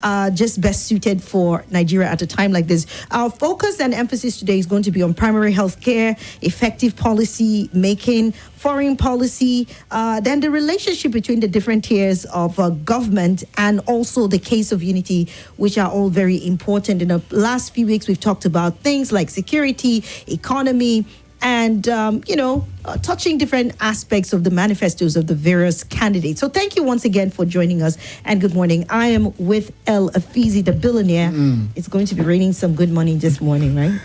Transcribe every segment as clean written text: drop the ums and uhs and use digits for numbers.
just best suited for Nigeria at a time like this. Our focus and emphasis today is going to be on primary health care, effective policy making, foreign policy, then the relationship between the different tiers of government, and also the case of unity, which are all very important. In the last few weeks, we've talked about things like security, economy, and, touching different aspects of the manifestos of the various candidates. So thank you once again for joining us, and good morning. I am with Efizzy, the billionaire. It's going to be raining some good money this morning, right?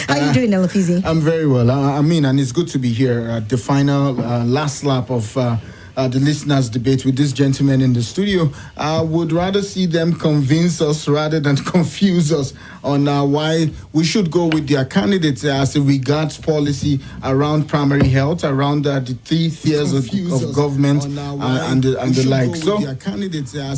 How are you doing, Efizzy? I'm very well. And it's good to be here at the final last lap of the listeners' debate with this gentleman in the studio. I would rather see them convince us rather than confuse us on why we should go with their candidates as regards policy around primary health, around the three tiers of government and the like. So,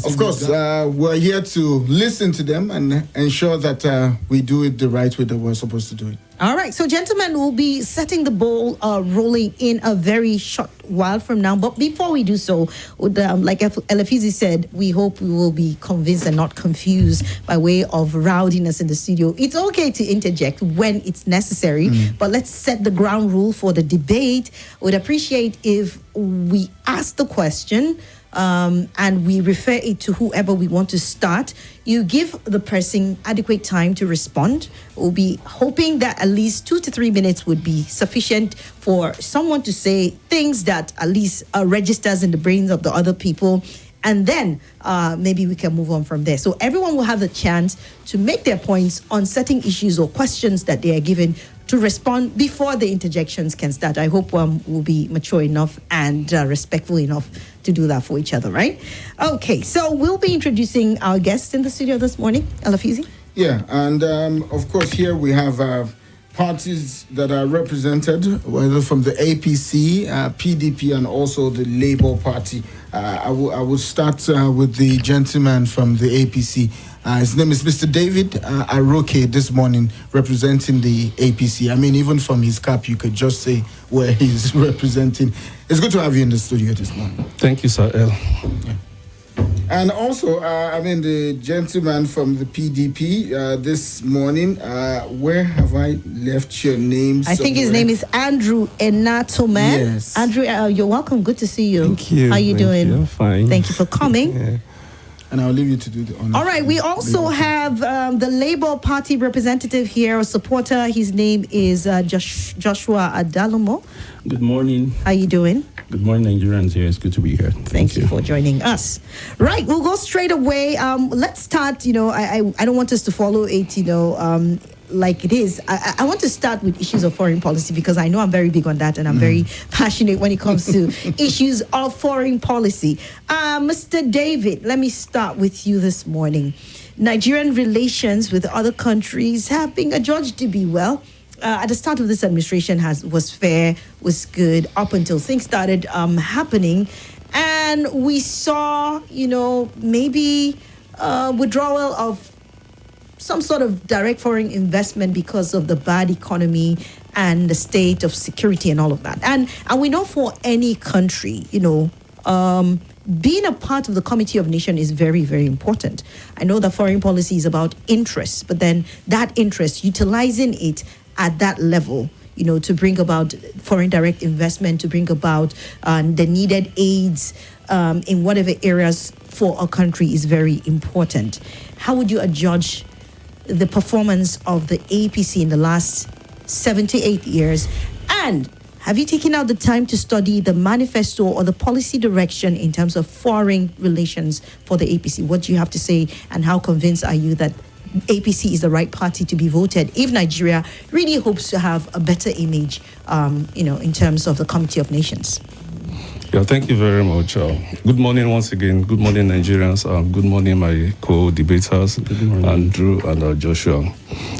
of course, we're here to listen to them and ensure that we do it the right way that we're supposed to do it. All right. So, gentlemen, we'll be setting the ball rolling in a very short while from now. But before we do so, like Efizzy said, we hope we will be convinced and not confused by way of rowdiness in the studio. It's okay to interject when it's necessary, but let's set the ground rule for the debate. Would appreciate if we ask the question and we refer it to whoever we want to start. You give the person adequate time to respond. We'll be hoping that at least 2 to 3 minutes would be sufficient for someone to say things that at least registers in the brains of the other people. And then maybe we can move on from there. So everyone will have the chance to make their points on certain issues or questions that they are given to respond before the interjections can start. I hope we'll be mature enough and respectful enough to do that for each other, right? Okay, so we'll be introducing our guests in the studio this morning. Efizzy? Yeah, and of course here we have parties that are represented, whether from the APC, PDP, and also the Labour Party. I will start with the gentleman from the APC. His name is Mr. David Aroke this morning, representing the APC. I mean, even from his cap, you could just say where he's representing. It's good to have you in the studio this morning. Thank you, Sir L. Yeah. And also, the gentleman from the PDP this morning, where have I left your name? I think his name is Andrew Enatome. Yes. Andrew, you're welcome. Good to see you. Thank you. How are you doing? I'm fine. Thank you for coming. Yeah. And I'll leave you to do the honors. All right, we also have the Labour Party representative here, a supporter. His name is Joshua Adalomo. Good morning. How are you doing? Good morning, Nigerians. Here, it's good to be here. Thank you for joining us. Right, we'll go straight away. Let's start. I don't want us to follow it. Like it is. I want to start with issues of foreign policy because I know I'm very big on that and I'm very passionate when it comes to issues of foreign policy. Mr. David, let me start with you this morning. Nigerian relations with other countries have been adjudged to be well. At the start of this administration was fair, was good, up until things started happening. And we saw, maybe withdrawal of some sort of direct foreign investment because of the bad economy and the state of security and all of that. And we know for any country, being a part of the Committee of Nations is very, very important. I know that foreign policy is about interest, but then that interest, utilizing it at that level, to bring about foreign direct investment, to bring about the needed aids in whatever areas for a country is very important. How would you adjudge the performance of the APC in the last 7 to 8 years? And have you taken out the time to study the manifesto or the policy direction in terms of foreign relations for the APC? What do you have to say, and how convinced are you that APC is the right party to be voted if Nigeria really hopes to have a better image, in terms of the Committee of Nations? Yeah, thank you very much. Good morning once again. Good morning, Nigerians. Good morning, my co-debaters, Andrew and Joshua.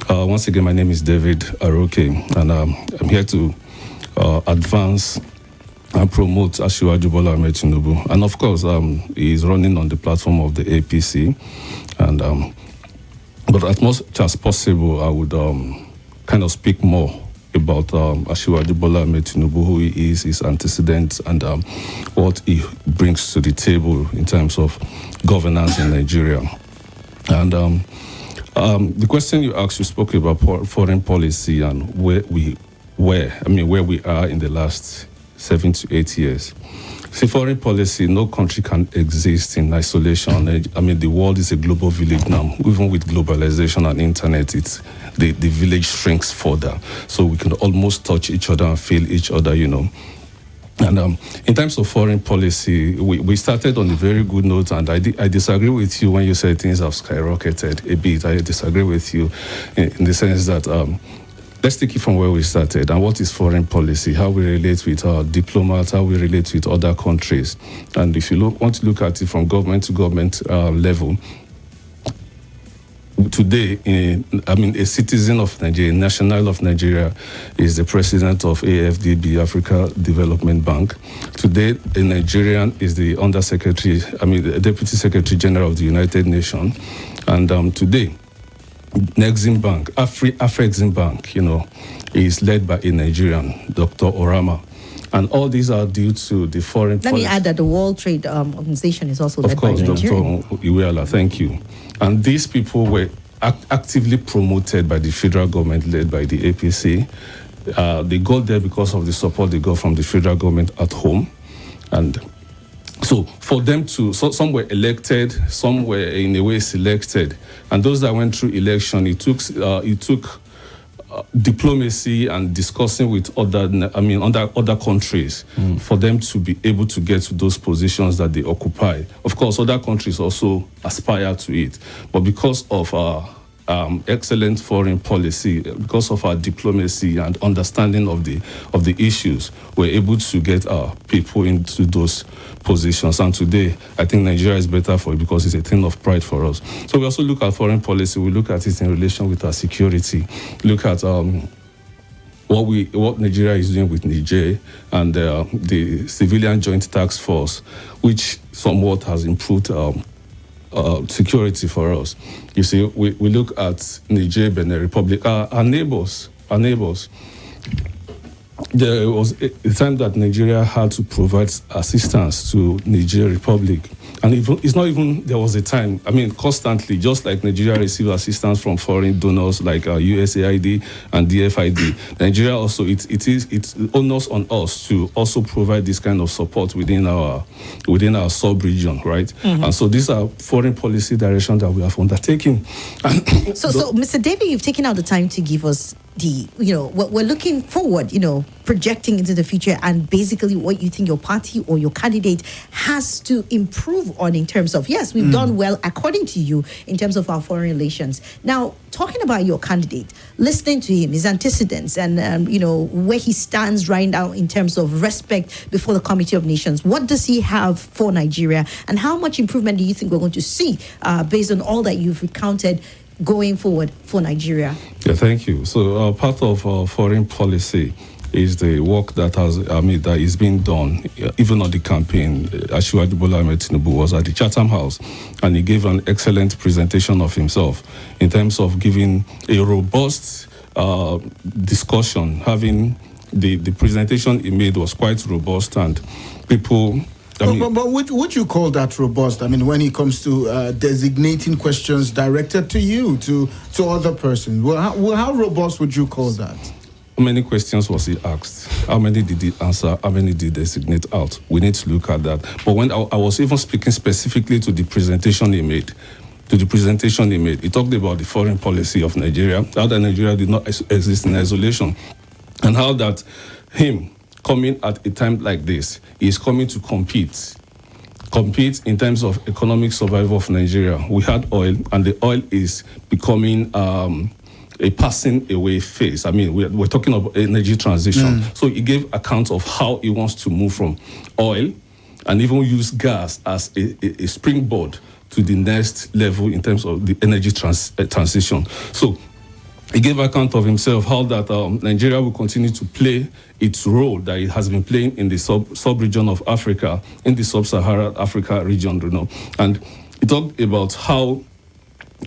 Once again, my name is David Aroke, and I'm here to advance and promote Asiwaju Bola Ahmed Tinubu. And of course, he's running on the platform of the APC. And but as much as possible, I would kind of speak more about Asiwaju Bola Ahmed Tinubu, who he is, his antecedents, and what he brings to the table in terms of governance in Nigeria. And the question you asked, you spoke about foreign policy and where we are in the last 7 to 8 years. See, foreign policy, no country can exist in isolation. I mean, the world is a global village now. Even with globalization and internet, the village shrinks further. So we can almost touch each other and feel each other, And in terms of foreign policy, we started on a very good note, and I disagree with you when you say things have skyrocketed a bit. I disagree with you in the sense that let's take it from where we started. And what is foreign policy? How we relate with our diplomats, how we relate with other countries. And if you want to look at it from government to government level, today, a citizen of Nigeria, a national of Nigeria, is the president of AFDB, Africa Development Bank. Today, a Nigerian is the the Deputy Secretary General of the United Nations. And today, Exim Bank, Afrexim Bank, is led by a Nigerian, Dr. Orama. And all these are due to the foreign policy. Let me add that the World Trade Organization is also led by Of course, Nigeria. Dr. Iweala, thank you. And these people were actively promoted by the federal government led by the APC. They got there because of the support they got from the federal government at home. And so for them some were elected, some were in a way selected. And those that went through election, it took diplomacy and discussing with other countries for them to be able to get to those positions that they occupy. Of course, other countries also aspire to it, but because of our excellent foreign policy, because of our diplomacy and understanding of the issues, we're able to get our people into those positions. And today, I think Nigeria is better for it because it's a thing of pride for us. So we also look at foreign policy. We look at it in relation with our security. Look at what Nigeria is doing with Niger and the Civilian Joint Task Force, which somewhat has improved security for us. You see, we look at Niger, Benin Republic, our neighbors. There was a time that Nigeria had to provide assistance to Niger Republic. And there was a time, constantly, just like Nigeria received assistance from foreign donors like USAID and DFID, Nigeria also, it's onus on us to also provide this kind of support within our sub-region, right? Mm-hmm. And so these are foreign policy directions that we have undertaken. So, Mr. David, you've taken out the time to give us what we're looking forward, projecting into the future, and basically what you think your party or your candidate has to improve on in terms of, yes, we've done well according to you in terms of our foreign relations. Now, talking about your candidate, listening to him, his antecedents, and where he stands right now in terms of respect before the Committee of Nations, what does he have for Nigeria, and how much improvement do you think we're going to see based on all that you've recounted going forward for Nigeria? Yeah, thank you. So part of foreign policy is the work that is being done, even on the campaign. Asiwaju Bola Ahmed Tinubu was at the Chatham House, and he gave an excellent presentation of himself in terms of giving a robust discussion. Having the presentation he made was quite robust, and people. But would you call that robust? When it comes to designating questions directed to you, to other persons, how robust would you call that? How many questions was he asked? How many did he answer? How many did he designate out? We need to look at that. But when I was even speaking specifically to the presentation he made, he talked about the foreign policy of Nigeria, how that Nigeria did not exist in isolation, and how that him coming at a time like this is coming to compete in terms of economic survival of Nigeria. We had oil, and the oil is becoming a passing away phase. We're talking about energy transition. So he gave account of how he wants to move from oil and even use gas as a springboard to the next level in terms of the energy transition. So he gave account of himself, how that Nigeria will continue to play its role that it has been playing in the sub-region of Africa, in the sub-Saharan Africa region, And he talked about how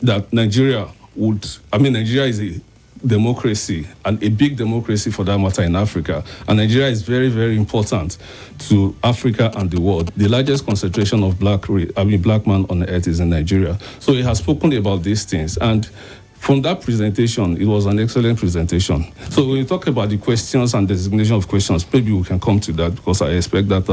that Nigeria is a democracy, and a big democracy for that matter in Africa. And Nigeria is very, very important to Africa and the world. The largest concentration of black man on earth is in Nigeria. So he has spoken about these things. And from that presentation, it was an excellent presentation. So when you talk about the questions and designation of questions, maybe we can come to that, because I expect that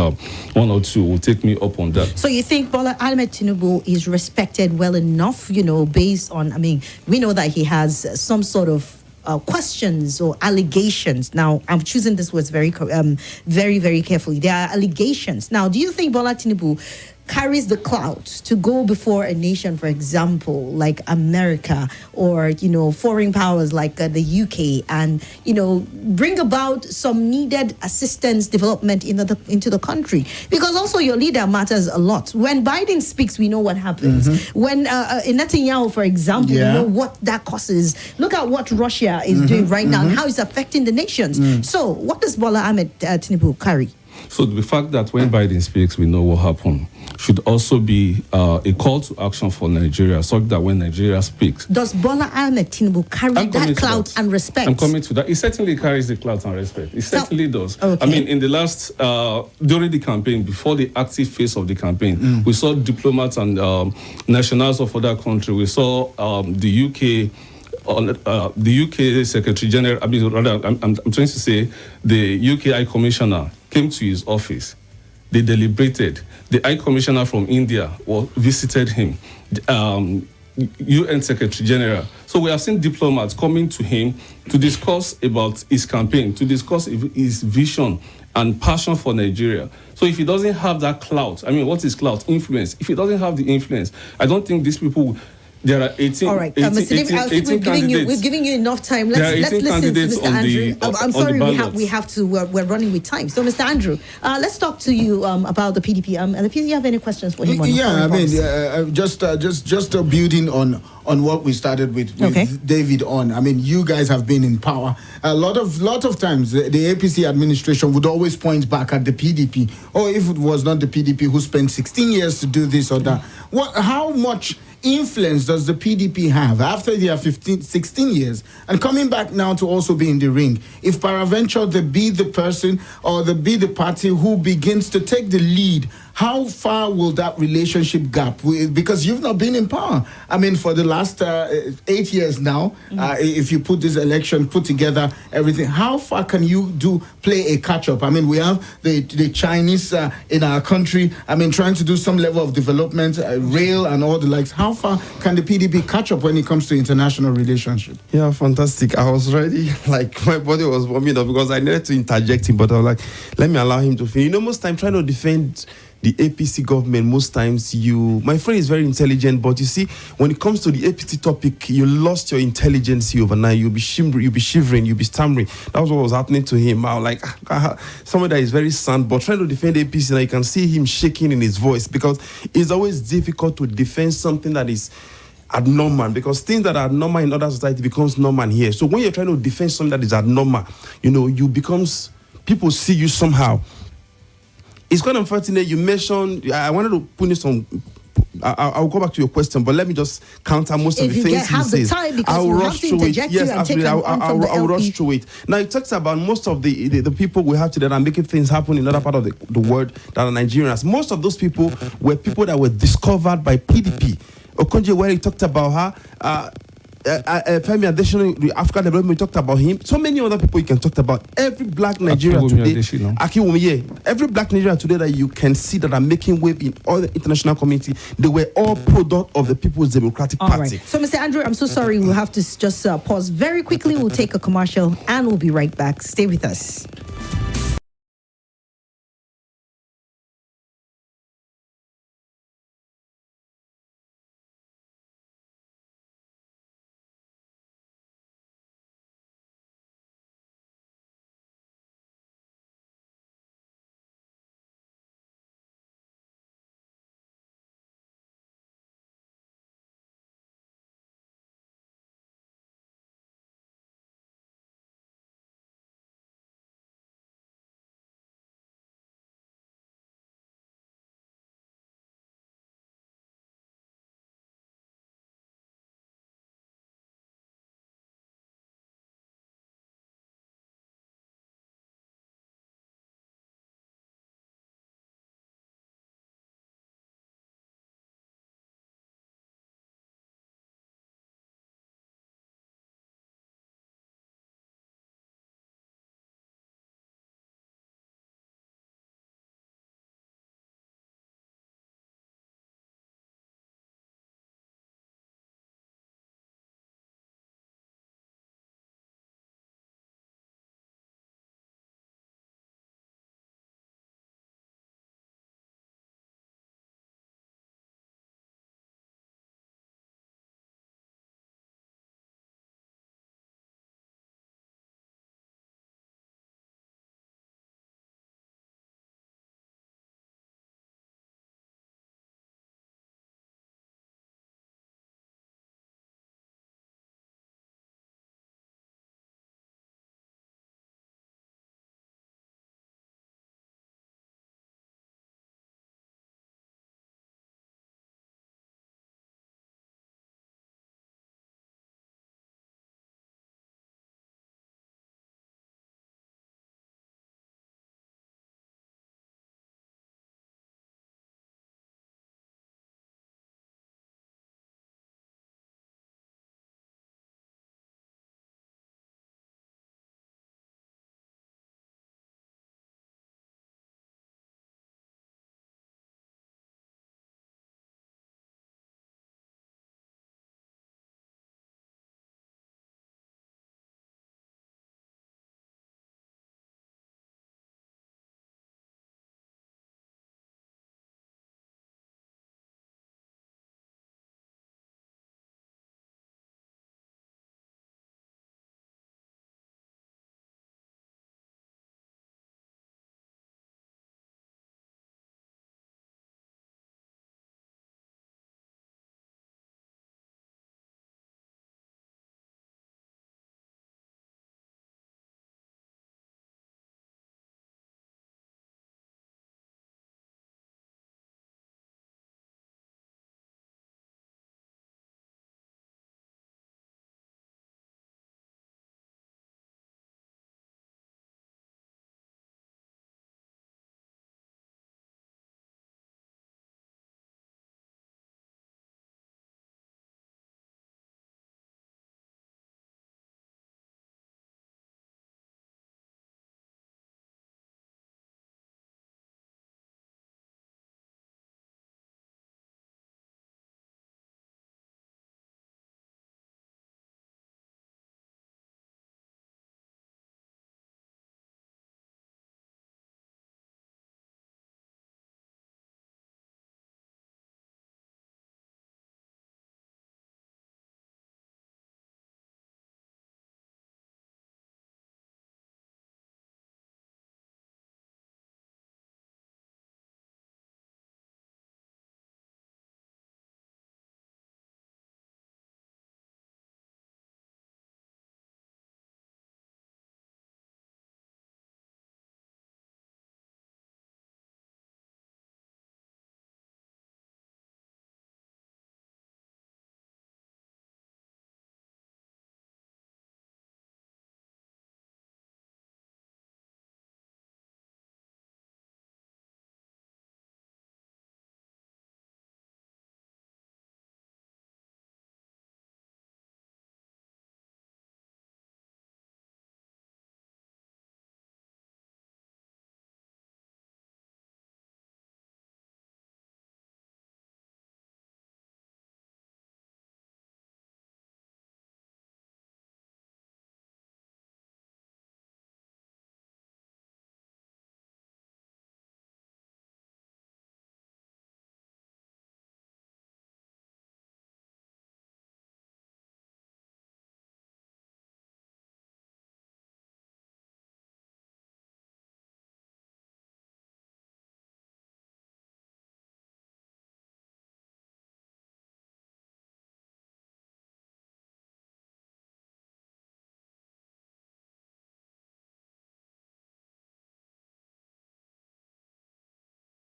one or two will take me up on that. So you think Bola Ahmed Tinubu is respected well enough, based on, we know that he has some sort of questions or allegations. Now, I'm choosing this words very, very, very carefully. There are allegations. Now, do you think Bola Tinubu carries the clout to go before a nation, for example, like America, or foreign powers like the UK, and bring about some needed assistance development into the country? Because also your leader matters a lot. When Biden speaks, we know what happens. When in Netanyahu, for example, we know what that causes. Look at what Russia is doing right now and how it's affecting the nations. So what does Bola Ahmed Tinubu carry? So the fact that when Biden speaks, we know what happened, should also be a call to action for Nigeria, so that when Nigeria speaks... Does Bola Ahmed Tinubu carry that clout and respect? I'm coming to that. He certainly carries the clout and respect. He certainly does. Okay. In the last... during the campaign, before the active phase of the campaign, we saw diplomats and nationals of other countries. We saw the UK... the UK Secretary General, I'm trying to say the UK High Commissioner came to his office. They deliberated. The High Commissioner from India visited him. UN Secretary General. So we have seen diplomats coming to him to discuss about his campaign, to discuss his vision and passion for Nigeria. So if he doesn't have that clout, what is clout? Influence. If he doesn't have the influence, I don't think these people... There are 18. All right, 18, Mr. David, 18 candidates. We're giving you enough time. Let's listen to Mr. Andrew. I'm sorry, we have to. We're running with time. So, Mr. Andrew, let's talk to you about the PDP. And if you have any questions for him, just building on what we started with David on. You guys have been in power. A lot of times, the APC administration would always point back at the PDP. Or if it was not the PDP who spent 16 years to do this or that. How much influence does the PDP have after their 16 years and coming back now to also be in the ring? If peradventure they be the person or they be the party who begins to take the lead, how far will that relationship gap? Because you've not been in power. For the last 8 years now, if you put this election, put together everything, how far can you play a catch-up? We have the Chinese in our country, trying to do some level of development, rail and all the likes. How far can the PDP catch up when it comes to international relationship? Yeah, fantastic. I was ready, my body was warming up because I needed to interject him, but I was like, let me allow him to finish. Most time trying to defend the APC government, most times my friend is very intelligent, but you see, when it comes to the APC topic, you lost your intelligence overnight. You'll be shivering, you'll be stammering. That was what was happening to him. I was like, someone that is very sound, but trying to defend APC, now you can see him shaking in his voice, because it's always difficult to defend something that is abnormal, because things that are normal in other society becomes normal here. So when you're trying to defend something that is abnormal, people see you somehow. It's quite unfortunate you mentioned, I wanted to put this on, I'll go back to your question, but let me just counter most of the things he says. I'll rush through it. Yes, absolutely. I'll rush through it. Now, it talks about most of the people we have today that are making things happen in other part of the world that are Nigerians. Most of those people were people that were discovered by PDP. Okonjo, where he talked about her, Femi additionally, the African development, we talked about him. So many other people you can talk about. Every black Nigerian today, every black Nigerian today that you can see that are making wave in all the international community, they were all product of the People's Democratic Party. Right. So, Mr. Andrew, I'm so sorry. We'll have to just pause very quickly. We'll take a commercial and we'll be right back. Stay with us.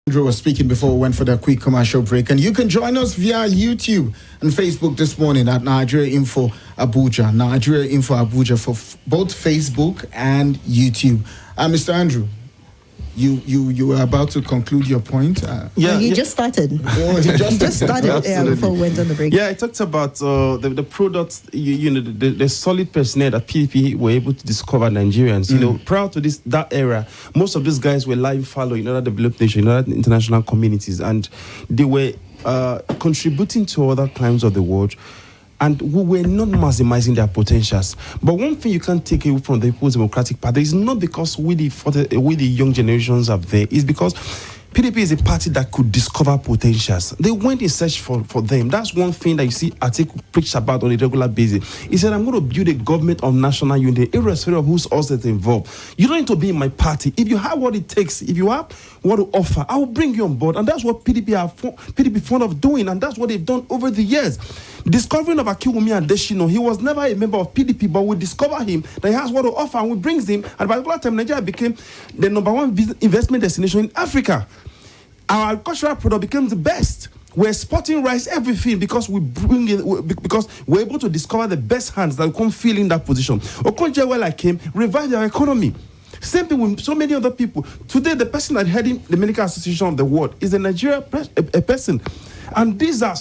Andrew was speaking before we went for the quick commercial break, and you can join us via YouTube and Facebook this morning at Nigeria Info Abuja. Nigeria Info Abuja for both Facebook and YouTube. Mr. Andrew, you were about to conclude your point. He just started. Oh, he just started before we went on the break. Yeah, I talked about the products, the solid personnel that PDP were able to discover Nigerians. You know, prior to that era, most of these guys were lying fallow in other developed nations, in other international communities, and they were contributing to other crimes of the world. And we were not maximizing their potentials. But one thing you can't take away from the People's Democratic Party is not because we the young generations are there. It's because PDP is a party that could discover potentials. They went in search for them. That's one thing that you see Atiku preach about on a regular basis. He said, I'm going to build a government of national unity, irrespective of who's else that's involved. You don't need to be in my party. If you have what it takes, if you have what to offer, I will bring you on board. And that's what PDP fond of doing, and that's what they've done over the years. Discovering of Akiwumi Adesina, he was never a member of PDP, but we discover him, that he has what to offer, and we brings him. At a particular time, Nigeria became the #1 investment destination in Africa. Our agricultural product became the best. We're exporting rice, everything, because because we're able to discover the best hands that come fill in that position. Okonjo-Iweala came, revived our economy. Same thing with so many other people. Today, the person that heading the Medical Association of the World is a Nigerian person. And these are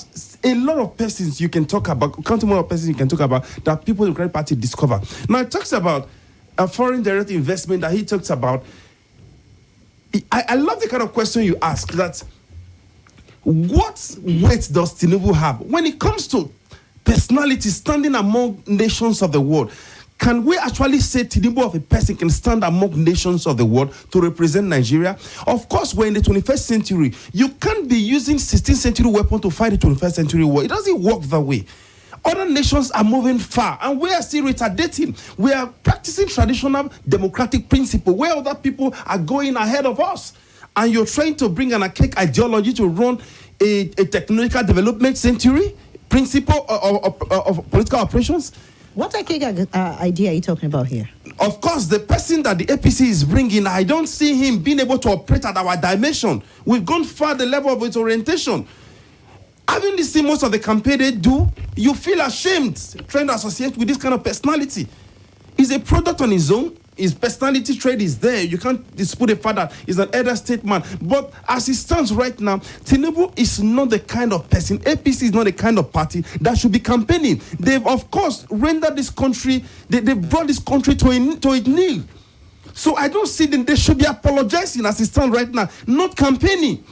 a lot of persons you can talk about, counting more of persons you can talk about that people in the Democratic Party discover. Now, it talks about a foreign direct investment that he talks about. I love the kind of question you ask, that what weight does Tinubu have when it comes to personality standing among nations of the world? Can we actually say Tinubu of a person can stand among nations of the world to represent Nigeria? Of course, we're in the 21st century. You can't be using 16th century weapon to fight the 21st century war. It doesn't work that way. Other nations are moving far, and we are still retardating. We are practicing traditional democratic principle where other people are going ahead of us. And you're trying to bring an archaic ideology to run a technological development century principle of political operations. What idea are you talking about here? Of course, the person that the APC is bringing, I don't see him being able to operate at our dimension. We've gone far the level of its orientation. Having this thing most of the campaign they do, you feel ashamed trying to associate with this kind of personality. He's a product on his own. His personality trait is there. You can't dispute the fact that he's an elder statesman. But as it stands right now, Tinubu is not the kind of person, APC is not the kind of party that should be campaigning. They've, of course, rendered this country, they've brought this country to its knee. So I don't see them, they should be apologizing as it stands right now, not campaigning.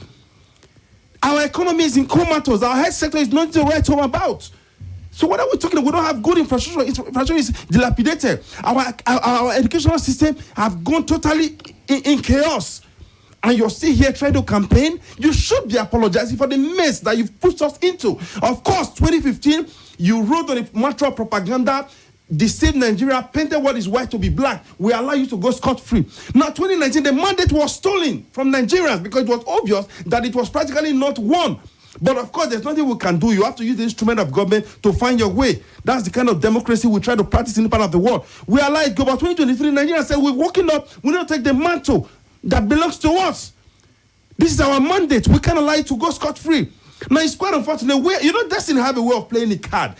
Our economy is in comatose. Our health sector is not the right home about. So what are we talking about? We don't have good infrastructure. Infrastructure is dilapidated. Our educational system have gone totally in chaos. And you're still here trying to campaign. You should be apologizing for the mess that you've pushed us into. Of course, 2015, you rode on a mantra of propaganda, deceived Nigeria, painted what is white to be black. We allow you to go scot-free. Now, 2019, the mandate was stolen from Nigerians because it was obvious that it was practically not won. But of course, there's nothing we can do. You have to use the instrument of government to find your way. That's the kind of democracy we try to practice in the part of the world. We allow it go. But 2023, Nigerians say we're walking up. We don't take the mantle that belongs to us. This is our mandate. We can't allow it to go scot-free. Now, it's quite unfortunate. Destiny have a way of playing the card.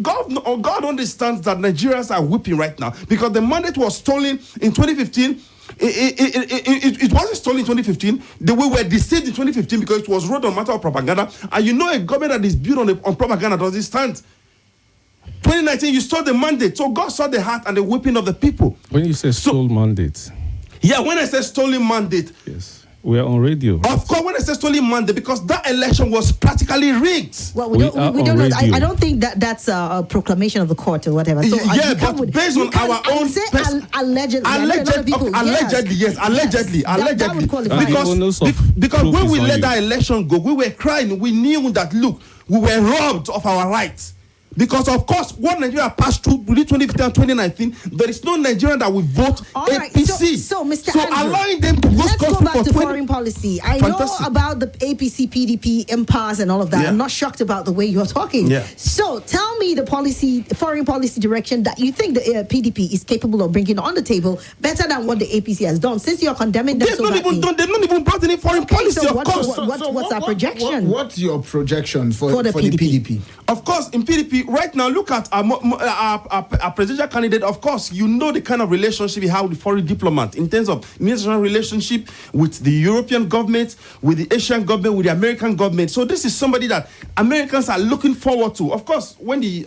God understands that Nigerians are weeping right now because the mandate was stolen in 2015. It wasn't stolen in 2015. We were deceived in 2015 because it was ruled on matter of propaganda. And a government that is built on propaganda doesn't stand. 2019, you stole the mandate. So God saw the heart and the weeping of the people. When you say stole mandate. Yeah, when I say stolen mandate. Yes. We are on radio. Of course, when I say stolen mandate, because that election was practically rigged. Well, we don't know. I don't think that's a proclamation of the court or whatever. So yeah, but based on our own allegedly, yes, allegedly. That would qualify. Because when we let that election go, we were crying. We knew that, look, we were robbed of our rights. Because of course, what Nigeria passed through between 2015 and 2019, there is no Nigerian that will vote All right, APC. so Mr. Andrew, allowing them to let's go back for to 20 foreign policy. I Fantastic. know about the APC, PDP, impasse and all of that. Yeah. I'm not shocked about the way you're talking. Yeah. So tell me the foreign policy direction that you think the PDP is capable of bringing on the table better than what the APC has done, since you're condemning them They've so not badly. even brought any foreign policy, so of what- course. what's our projection? What's your projection for the the PDP? PDP? Of course, in PDP, right now, look at our presidential candidate. Of course, you know the kind of relationship he has with foreign diplomat in terms of international relationship with the European government, with the Asian government, with the American government. So this is somebody that Americans are looking forward to. Of course, when the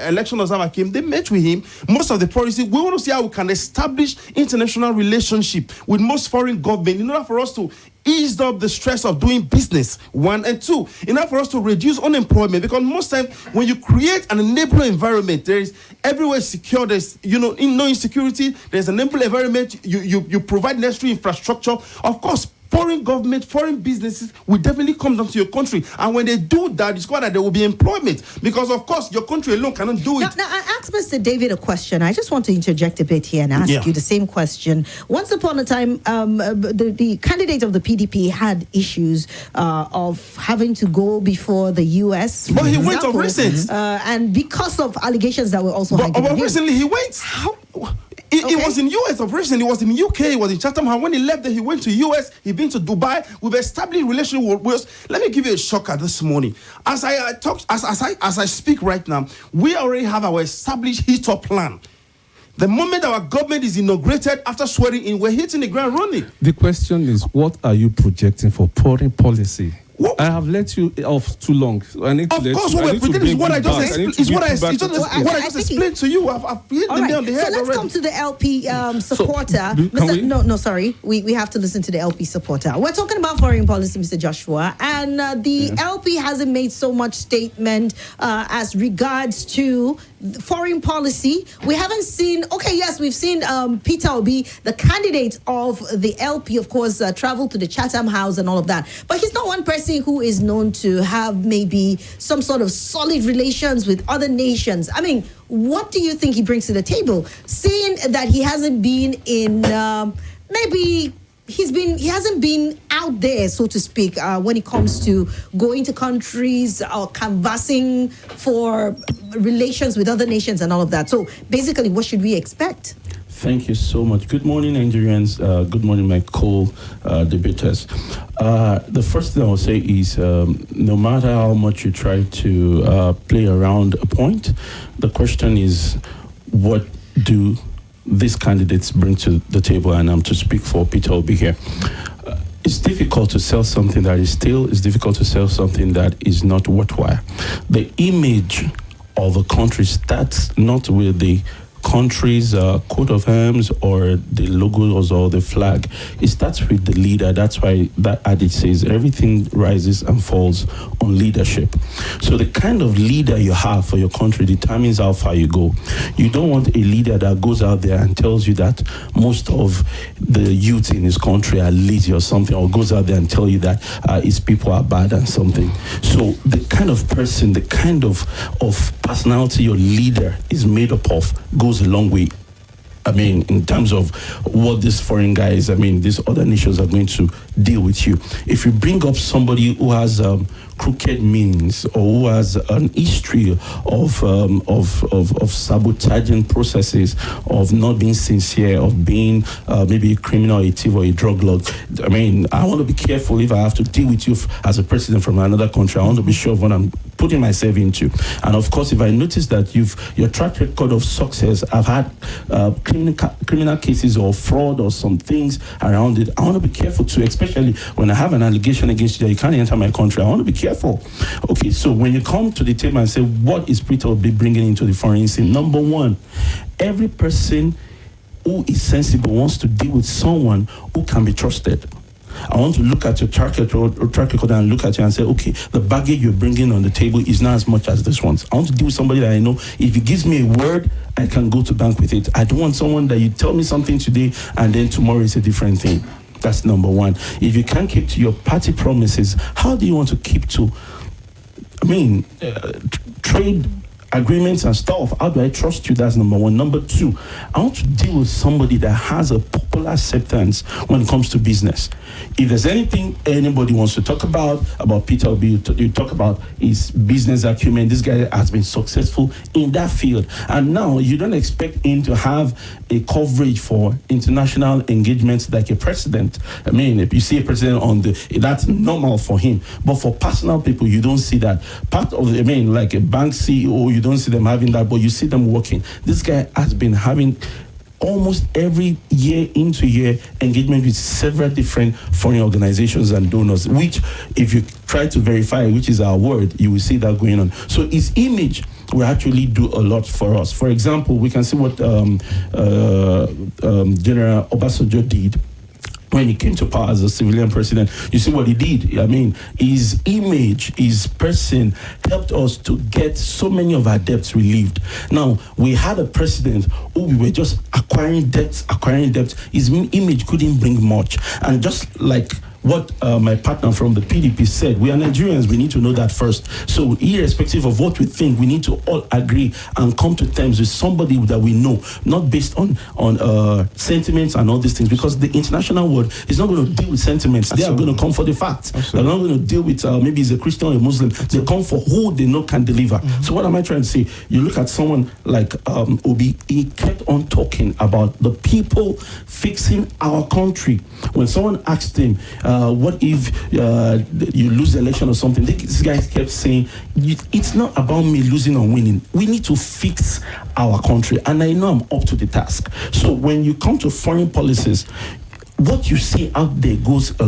election observer came, they met with him. Most of the policy, we want to see how we can establish international relationship with most foreign government in order for us to ease up the stress of doing business, one, and two, in order for us to reduce unemployment, because most times when you create an enabling environment, there is everywhere secure, there's no insecurity, there's an enabling environment, you provide necessary infrastructure. Of course, foreign government, foreign businesses will definitely come down to your country. And when they do that, it's quite that there will be employment. Because, of course, your country alone cannot do it. Now, I asked Mr. David a question. I just want to interject a bit here and ask you the same question. Once upon a time, the candidate of the PDP had issues of having to go before the U.S. But he went of recent. And because of allegations that were also But hanging recently, he went. He was in US operation. He was in UK. He was in Chatham House. When he left there, he went to US. He been to Dubai. We've established relationship with us. Let me give you a shocker this morning. As I speak right now, we already have our established heat-up plan. The moment our government is inaugurated after swearing in, we're hitting the ground running. The question is, what are you projecting for foreign policy? What? I have let you off too long. So I need to Of let course, you, what we're pretending is what I just explained to you. I've hit the nail on the head so let's already. come to the LP supporter. No, sorry. We have to listen to the LP supporter. We're talking about foreign policy, Mr. Joshua, and the LP hasn't made so much statement as regards to foreign policy. We haven't seen, we've seen Peter Obi, the candidate of the LP, of course, travel to the Chatham House and all of that. But he's not one person who is known to have maybe some sort of solid relations with other nations. I mean, what do you think he brings to the table? Seeing that he hasn't been in, he hasn't been out there, so to speak, when it comes to going to countries or canvassing for relations with other nations and all of that. So basically, what should we expect? Thank you so much. Good morning, Nigerians. Good morning, my co-debaters. The first thing I will say is no matter how much you try to play around a point, the question is, what do these candidates bring to the table? And I'm to speak for Peter Obi here. It's difficult to sell something that is stale. It's difficult to sell something that is not worthwhile. The image of a country starts not with the country's coat of arms or the logos or the flag. It starts with the leader. That's why that adage says everything rises and falls on leadership. So the kind of leader you have for your country determines how far you go. You don't want a leader that goes out there and tells you that most of the youth in his country are lazy or something, or goes out there and tell you that his people are bad and something. So the kind of person, the kind of personality your leader is made up of goes a long way. I mean, in terms of what these foreign guys, these other nations are going to deal with you. If you bring up somebody who has crooked means or who has an history of sabotaging processes, of not being sincere, of being maybe a criminal, a thief, or a drug lord, I want to be careful if I have to deal with you as a president from another country. I want to be sure of what I'm putting myself into. And of course, if I notice that your track record of success, I've had criminal cases or fraud or some things around it, I want to be careful too, especially when I have an allegation against you that you can't enter my country. I want to be careful. Okay, so when you come to the table and say, what is Peter Obi bringing into the foreign scene? Number one, every person who is sensible wants to deal with someone who can be trusted. I want to look at your track record and look at you and say, okay, the baggage you're bringing on the table is not as much as this one. I want to deal with somebody that I know, if he gives me a word, I can go to bank with it. I don't want someone that you tell me something today and then tomorrow is a different thing. That's number one. If you can't keep to your party promises, how do you want to keep to, trade agreements and stuff. How do I trust you? That's number one. Number two, I want to deal with somebody that has a popular acceptance when it comes to business. If there's anything anybody wants to talk about Peter Obi, you talk about his business acumen. This guy has been successful in that field, and now you don't expect him to have a coverage for international engagements like a president. I mean, if you see a president that's normal for him, but for personal people, you don't see that. Part of like a bank CEO, you don't see them having that, but you see them working. This guy has been having almost every year into year engagement with several different foreign organizations and donors, which if you try to verify, which is our word, you will see that going on. So his image will actually do a lot for us. For example, we can see what General Obasanjo did when he came to power as a civilian president. You see what he did. I mean, his image, his person helped us to get so many of our debts relieved. Now, we had a president who we were just acquiring debts. His image couldn't bring much. And just like what my partner from the PDP said, we are Nigerians, we need to know that first. So irrespective of what we think, we need to all agree and come to terms with somebody that we know, not based on sentiments and all these things, because the international world is not going to deal with sentiments. Absolutely. They are going to come for the facts. Absolutely. They're not going to deal with maybe he's a Christian or a Muslim. Absolutely. They come for who they know can deliver. Mm-hmm. So what am I trying to say? You look at someone like Obi, he kept on talking about the people fixing our country. When someone asked him, what if you lose the election or something? This guy kept saying, it's not about me losing or winning. We need to fix our country. And I know I'm up to the task. So when you come to foreign policies, what you see out there goes a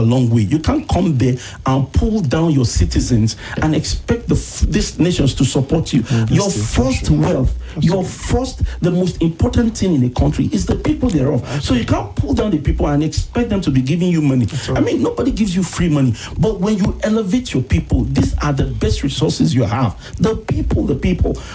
long way. You can't come there and pull down your citizens and expect these nations to support you. Your first wealth, the most important thing in a country is the people thereof. So you can't pull down the people and expect them to be giving you money. I mean, nobody gives you free money. But when you elevate your people, these are the best resources you have. The people.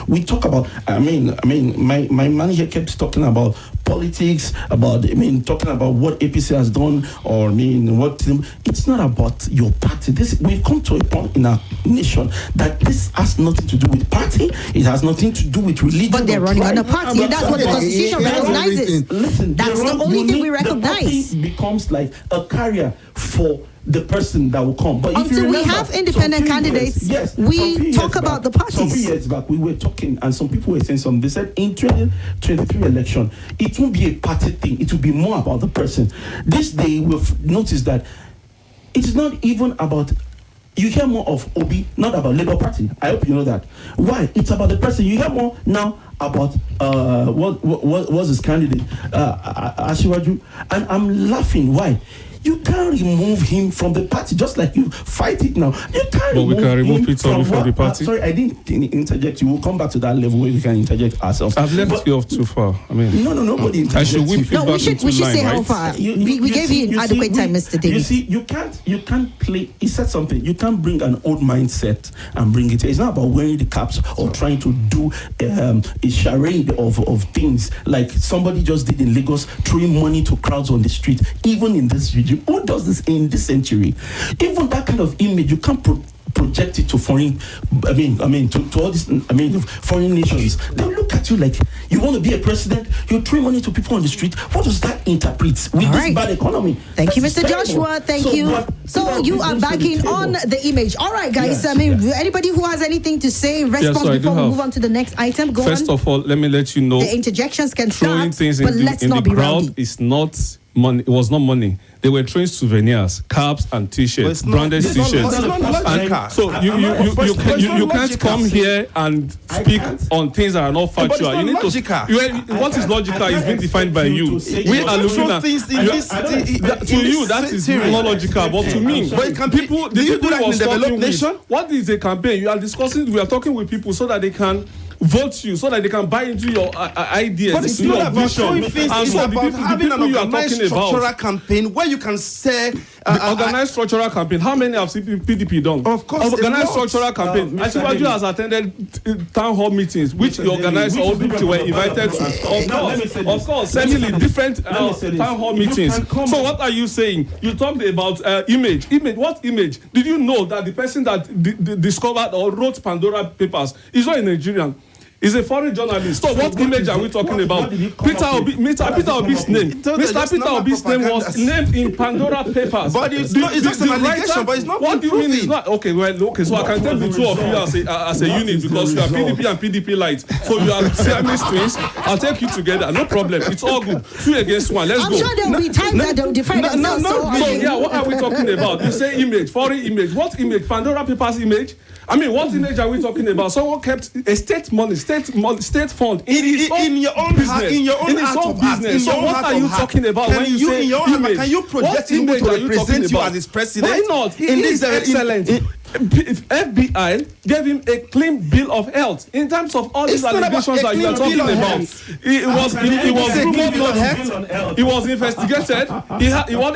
We talk about, my manager kept talking about politics, talking about what APC has done, or it's not about your party. We've come to a point in our nation that this has nothing to do with party, it has nothing to do with religion. But they're running on a party, and that's what the Constitution recognizes. Listen, that's the only thing we recognize. The party becomes like a carrier for the person that will come. But until we have independent candidates, we talk about the parties. Some few years back, we were talking, and some people were saying something. They said in 2023 election, it won't be a party thing. It will be more about the person. This day, we've noticed that it's not even about. You hear more of Obi, not about Labour Party. I hope you know that. Why? It's about the person. You hear more now about what was his candidate, Asiwaju, and I'm laughing. Why? You can't remove him from the party, just like you fight it now. You can't. But we can remove Peter Obi from the party. Sorry, I didn't interject you. We'll come back to that level where we can interject ourselves. I've left you off too far. Nobody interjects. I should whip you back we should say line, how right? far. We gave you adequate time, Mr. David. You see, you can't play. He said something. You can't bring an old mindset and bring it here. It's not about wearing the caps or trying to do a charade of things like somebody just did in Lagos, throwing money to crowds on the street, even in this region. Who does this in this century? Even that kind of image, you can't project it to foreign. To all these. Foreign nations. They look at you like you want to be a president. You throw money to people on the street. What does that interpret with this bad economy? Thank you, Mr. Joshua. Thank you. So you are backing on the image. All right, guys. Yes, anybody who has anything to say, response before we move on to the next item. Go First on. of all, let me let you know. The interjections can throwing start, things but in let's the not be crowd rowdy. is not money. It was not money. They were throwing souvenirs, caps and T-shirts, branded T-shirts. So you can't come here and speak on things that are not factual. You need to. What is logical is being defined by you. We are looking at to you that is not logical, but to me, people. The people you was talking with. What is a campaign? You are discussing. We are talking with people so that they can vote you, so that they can buy into your ideas, but it's into not your about vision. things. It's about having an organized structural campaign where you can say organized structural campaign. How many have PDP done? Of course, organized structural campaign. Asiwaju has attended town hall meetings, which the organized or people were invited to. Of course, certainly different town hall meetings. So what are you saying? You talked about image. Image. What image? Did you know that the person that discovered or wrote Pandora Papers is not a Nigerian? He's a foreign journalist. So what image are we talking about? Peter Obi's name. Mr. Peter Obi's name was named in Pandora Papers. But it's just an allegation, but it's not. What do you mean it's not? Okay, so I can tell the two of you as a unit because you are PDP and PDP lights. So you are Siamese twins. I'll take you together. No problem. It's all good. 2 against 1. Let's go. I'm sure there will be times that they will define themselves. So yeah, what are we talking about? You say image, foreign image. What image? Pandora Papers image? I mean, what image are we talking about? Someone kept a state fund in your own business. In your own in his own business. So what are you talking about when you say image? Can you project him to represent you as his president? Why not? He is excellent. FBI gave him a clean bill of health in terms of all these allegations that you are talking about. He was investigated.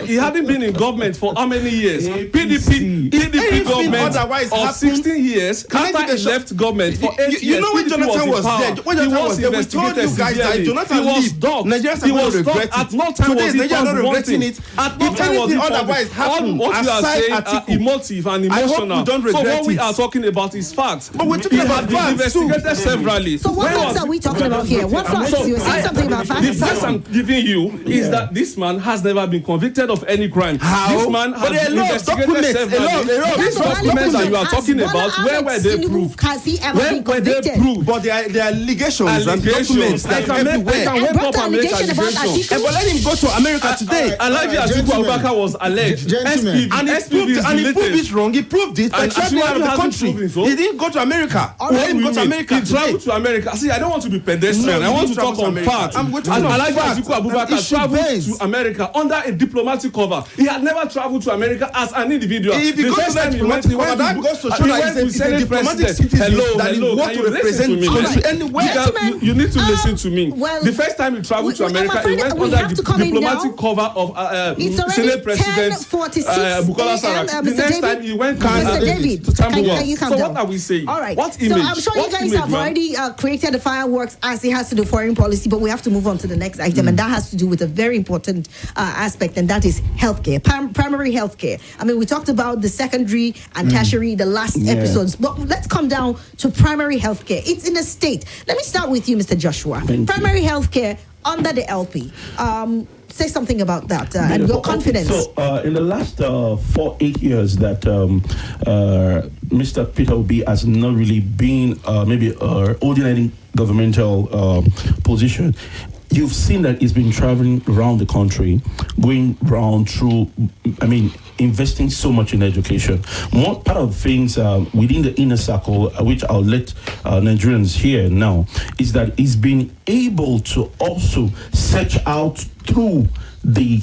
He hadn't been in government for how many years? PDP government of 16 years. After he left government for 8 years. You know when Jonathan was there? When Jonathan was there, we told you guys that Jonathan left. Nigerians are going to regret it. At no time was he found wanting. At no time was he otherwise happened. What you are saying are emotive and emotional. Don't regret so what it. we are talking about is facts. But we're talking about facts too. Investigated severally. So what facts are we talking about here? What facts? You're saying something about facts? The facts I'm giving you is that this man has never been convicted of any crime. How? This man has been investigated severally. These documents that you are talking about, where were they proved? Has he ever been Where were they convicted? proved? But they are allegations and documents I that can everywhere. wake up and make allegations. But let him go to America today. Alhaji Atiku Abubakar was alleged. And he proved it wrong. He proved it. And traveled out of the country. He didn't go to America. Let him go to America. He traveled to America. See, I don't want to be pedestrian. I want to talk on facts. I'm going to talk on Alhaji facts. Atiku Abubakar traveled to America under a diplomatic cover. He had never traveled to America as an individual. If he goes to that diplomatic cover, that goes to show that it's a diplomatic citizen that he want to represent country anywhere. You need to listen to me. The first time he traveled to America, he went under the diplomatic cover of Senate President Bukola Saraki. The next time he went to Tambuwal. So what are we saying? All right. What image? So I'm sure you guys have already created the fireworks as it has to do foreign policy, but we have to move on to the next item, and that has to do with a very important aspect, and that is healthcare, primary healthcare. I mean, we talked about the secondary and tertiary the last episodes, but let's come down to primary healthcare. It's in a state. Let me start with you, Mr. Joshua. Primary healthcare under the LP. Say something about that and your confidence. So, in the last 4-8 years that Mr. Peter Obi has not really been maybe holding any governmental position, you've seen that he's been traveling around the country, going around through, investing so much in education. One part of things within the inner circle, which I'll let Nigerians hear now, is that he's been able to also search out through the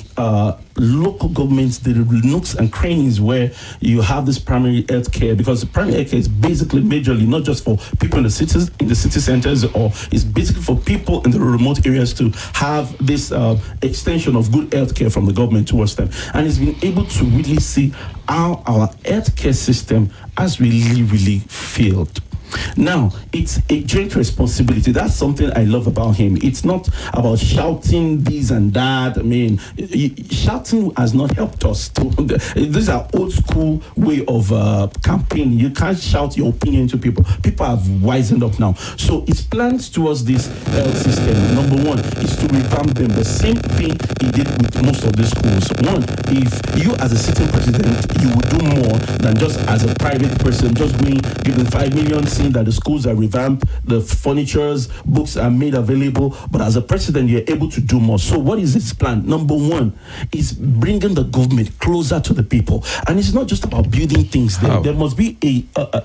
local governments, the nooks and crannies where you have this primary health care, because primary health care is basically majorly not just for people in the cities, in the city centers, or it's basically for people in the remote areas to have this extension of good health care from the government towards them. And it's been able to really see how our health care system has really failed. Now, it's a joint responsibility. That's something I love about him. It's not about shouting this and that. Shouting has not helped us. This is our old school way of campaigning. You can't shout your opinion to people. People have wisened up now. So his plans towards this health system, number one, is to revamp them. The same thing he did with most of the schools. One, if you as a sitting president, you would do more than just as a private person, just going, giving 5 million, that the schools are revamped, the furnitures, books are made available, but as a president, you're able to do more. So what is his plan? Number one is bringing the government closer to the people. And it's not just about building things there. There must be a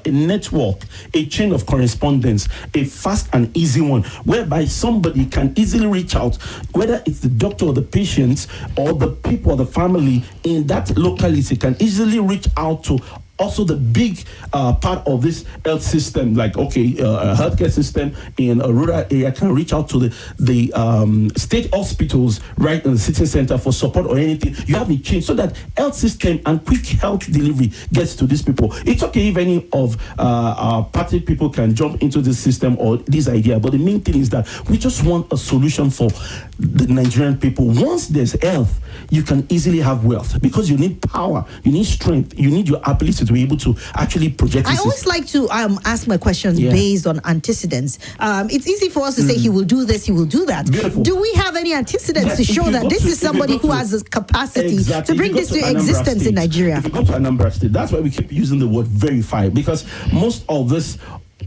network, a chain of correspondence, a fast and easy one, whereby somebody can easily reach out, whether it's the doctor or the patient or the people or the family in that locality can easily reach out to also the big part of this health system. Like, okay, a healthcare system in a rural area can reach out to the state hospitals right in the city center for support or anything. You have a change so that health system and quick health delivery gets to these people. It's okay if any of our party people can jump into this system or this idea, but the main thing is that we just want a solution for the Nigerian people. Once there's health, you can easily have wealth because you need power, you need strength, you need your ability to be able to actually project. I always like to ask my questions based on antecedents. It's easy for us to say he will do this, he will do that. Beautiful. Do we have any antecedents to show that this is somebody who has the capacity to bring this to existence in Nigeria? If you go to Anambra State, that's why we keep using the word verify, because most of this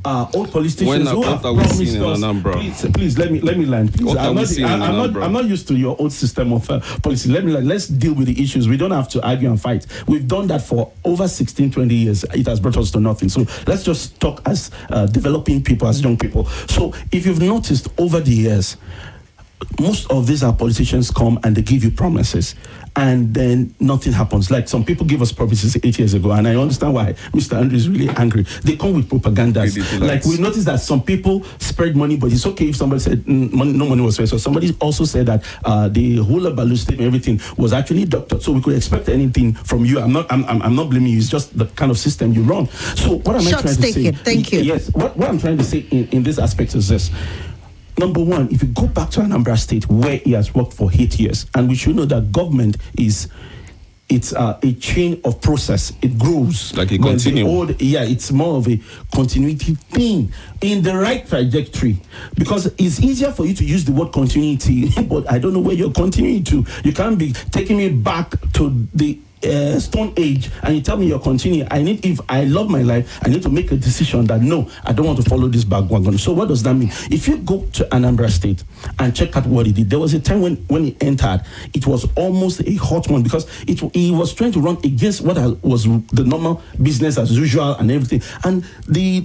old politicians who have promised us. Please let me land. Please, I'm not used to your old system of policy. Let me land. Let's deal with the issues. We don't have to argue and fight. We've done that for over 16, 20 years. It has brought us to nothing. So let's just talk as developing people, as young people. So if you've noticed over the years, most of these are politicians come and they give you promises and then nothing happens. Like some people give us promises 8 years ago, and I understand why Mr. Andrew is really angry. They come with propagandas. Like we noticed that some people spread money, but it's okay if somebody said no money was spent. So somebody also said that the whole balloon statement, everything was actually doctored. So we could expect anything from you. I'm not blaming you. It's just the kind of system you run. So what am I trying to say? Thank you. Yes. What I'm trying to say in this aspect is this. Number one, if you go back to Anambra State, where he has worked for 8 years, and we should know that government it's a chain of process. It grows. Like a continuum. It's more of a continuity thing in the right trajectory. Because it's easier for you to use the word continuity, but I don't know where you're continuing to. You can't be taking me back to the Stone Age and you tell me you're continuing. If I love my life, I need to make a decision that no, I don't want to follow this bandwagon. So what does that mean? If you go to Anambra State and check out what he did, there was a time when he entered, it was almost a hot one because he was trying to run against what was the normal business as usual and everything. And the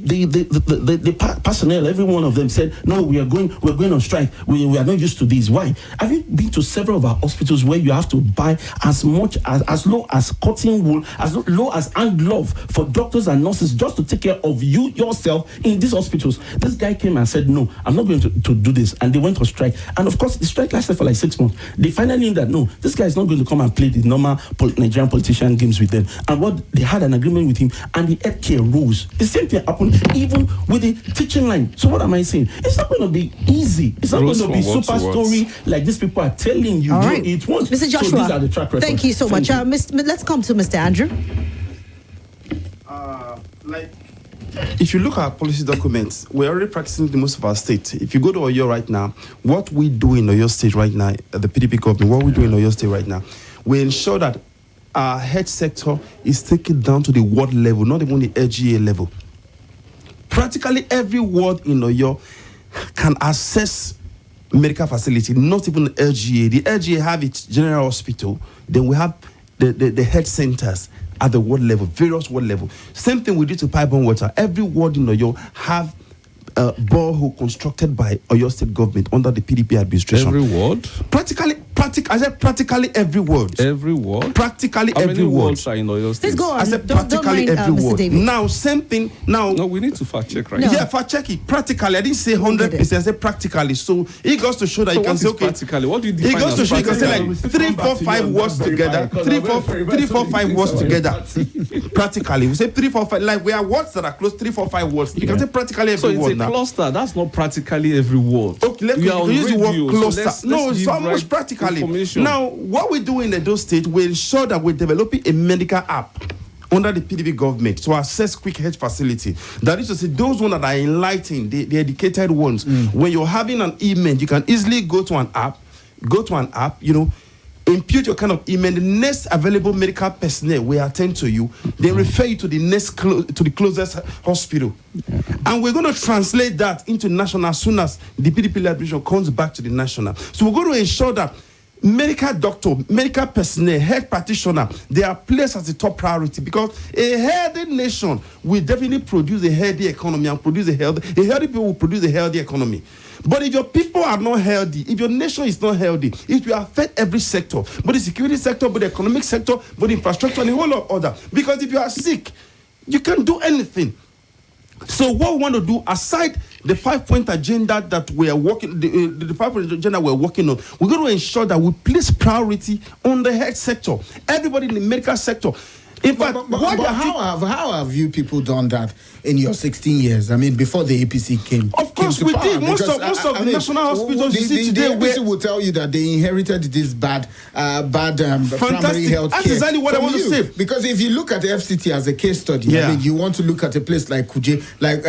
personnel, every one of them said, no, we're going on strike. We are not used to this. Why? Have you been to several of our hospitals where you have to buy as much as low as cotton wool, as low as hand glove for doctors and nurses just to take care of you yourself in these hospitals? This guy came and said, no, I'm not going to do this. And they went on strike. And of course, the strike lasted for like 6 months. They finally knew that, no, this guy is not going to come and play the normal Nigerian politician games with them. And what they had an agreement with him, and the healthcare rules. The same thing happened even with the teaching line. So what am I saying? It's not going to be easy. It's not going to be super story like these people are telling you. All right. It won't. Mr. Joshua, so these are the track records. thank you so much. Let's come to Mr. Andrew. If you look at policy documents, we're already practicing the most of our state. If you go to Oyo right now, what we do in Oyo State right now, the PDP government, what we do in Oyo State right now, we ensure that our health sector is taken down to the ward level, not even the LGA level. Practically every ward in Oyo can access medical facility, not even the LGA. The LGA have its general hospital, then we have the health centers at the ward level, various ward level. Same thing we did to pipeline water. Every ward in Oyo have a borehole constructed by Oyo State government under the PDP administration. Every ward? I said practically every ward. Every ward? Practically How every many ward. wards are in Oyo State? Let's go on. I said Don't practically mind, every Mr. ward. David. Now, same thing. Now, No, we need to fact check right No. now. yeah, fact check it. Practically, I didn't say 100%. I said practically. So it goes to show that So you can what say, is okay. practically? What do you It define goes to as show you can say practically? like 3, 4, 5 words together. 3, 4, 5 words together. Practically, we say 3, 4, 5. Like we are words that are close. 3, 4, 5 words. You can say practically So every it's word a now. cluster. That's not practically every word. Okay, let's We are on use the word radio, so cluster. let's No, it's give almost right practically. information. Now, what we do in those states, we ensure that we're developing a medical app under the PDP government to access quick health facility. That is to say, those ones that are enlightened, the educated ones, when you're having an email, you can easily go to an app, impute your kind of email, the next available medical personnel will attend to you, they refer you to the to the closest hospital. Yeah. And we're going to translate that into national as soon as the PDP administration comes back to the national. So we're going to ensure that medical doctor, medical personnel, health practitioner, they are placed as the top priority, because a healthy nation will definitely produce a healthy economy and produce a healthy people will produce a healthy economy. But if your people are not healthy, if your nation is not healthy, it will affect every sector, both the security sector, both the economic sector, both the infrastructure, and a whole lot of other. Because if you are sick, You can't do anything. So what we want to do, aside the 5-point agenda that we are working, the 5-point agenda we're working on, we're going to ensure that we place priority on the health sector, everybody in the medical sector. In fact, how have you people done that in your 16 years? I mean, before the APC came. Of course, we did. Most of the national hospitals you see today, the APC will tell you that they inherited this bad primary health care. That's exactly what I want to say. Because if you look at the FCT as a case study, I mean, you want to look at a place like Kuje, like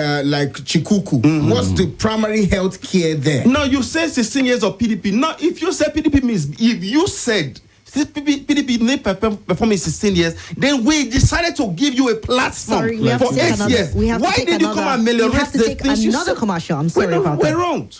Chikuku. Mm-hmm. What's the primary health care there? Now you say 16 years of PDP. Now, if you say PDP means, if you said PDP didn't perform in 16 years, then we decided to give you a platform for 8 years. Why did you come and ameliorate the things you said? Another commercial. I'm sorry about that. We're wrong.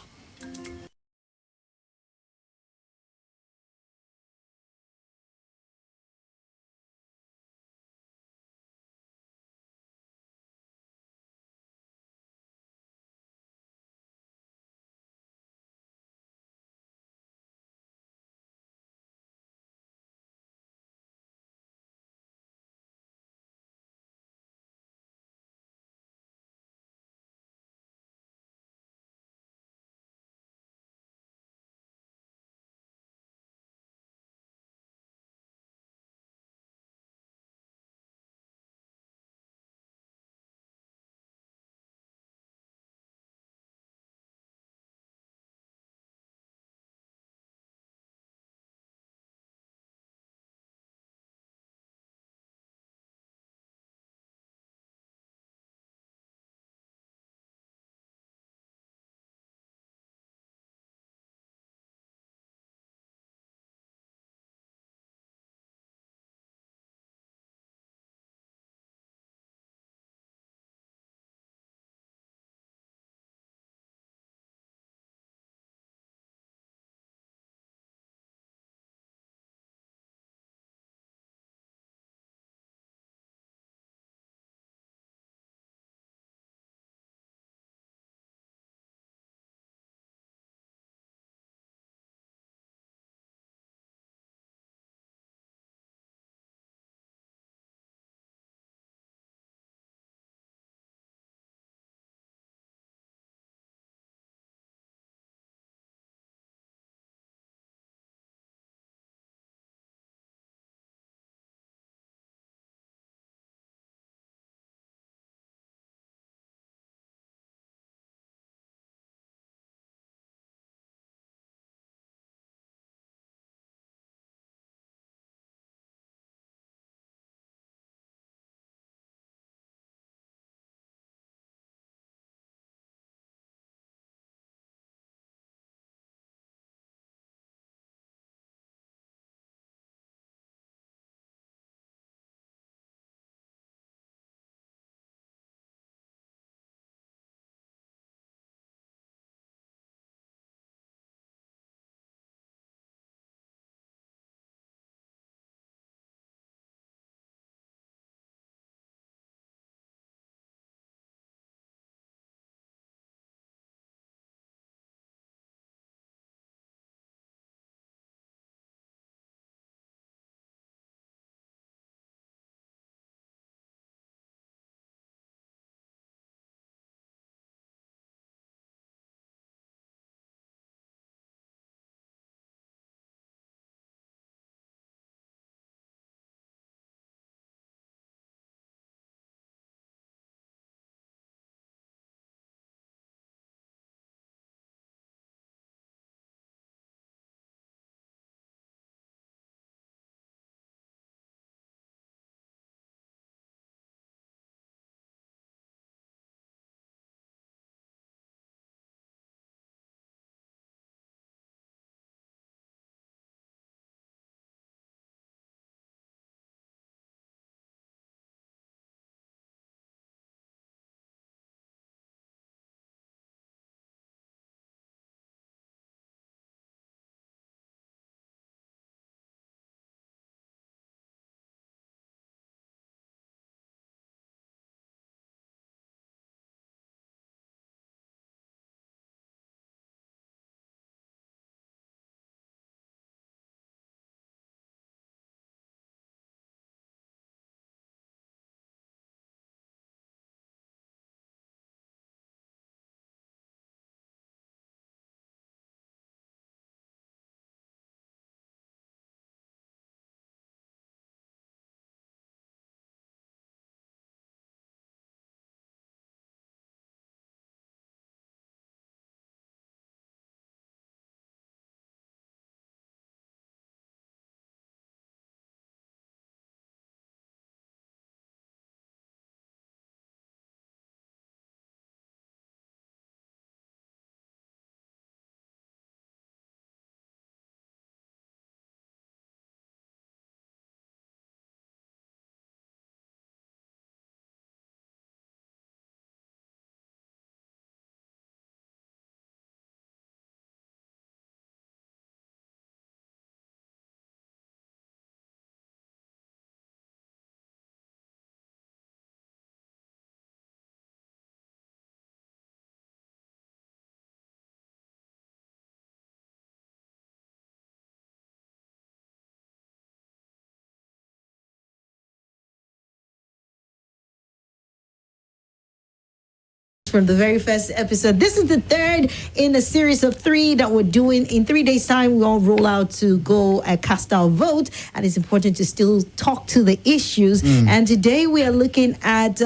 from the very first episode. This is the third in a series of 3 that we're doing. In 3 days' time, we all roll out to go cast our vote, and it's important to still talk to the issues. And today we are looking at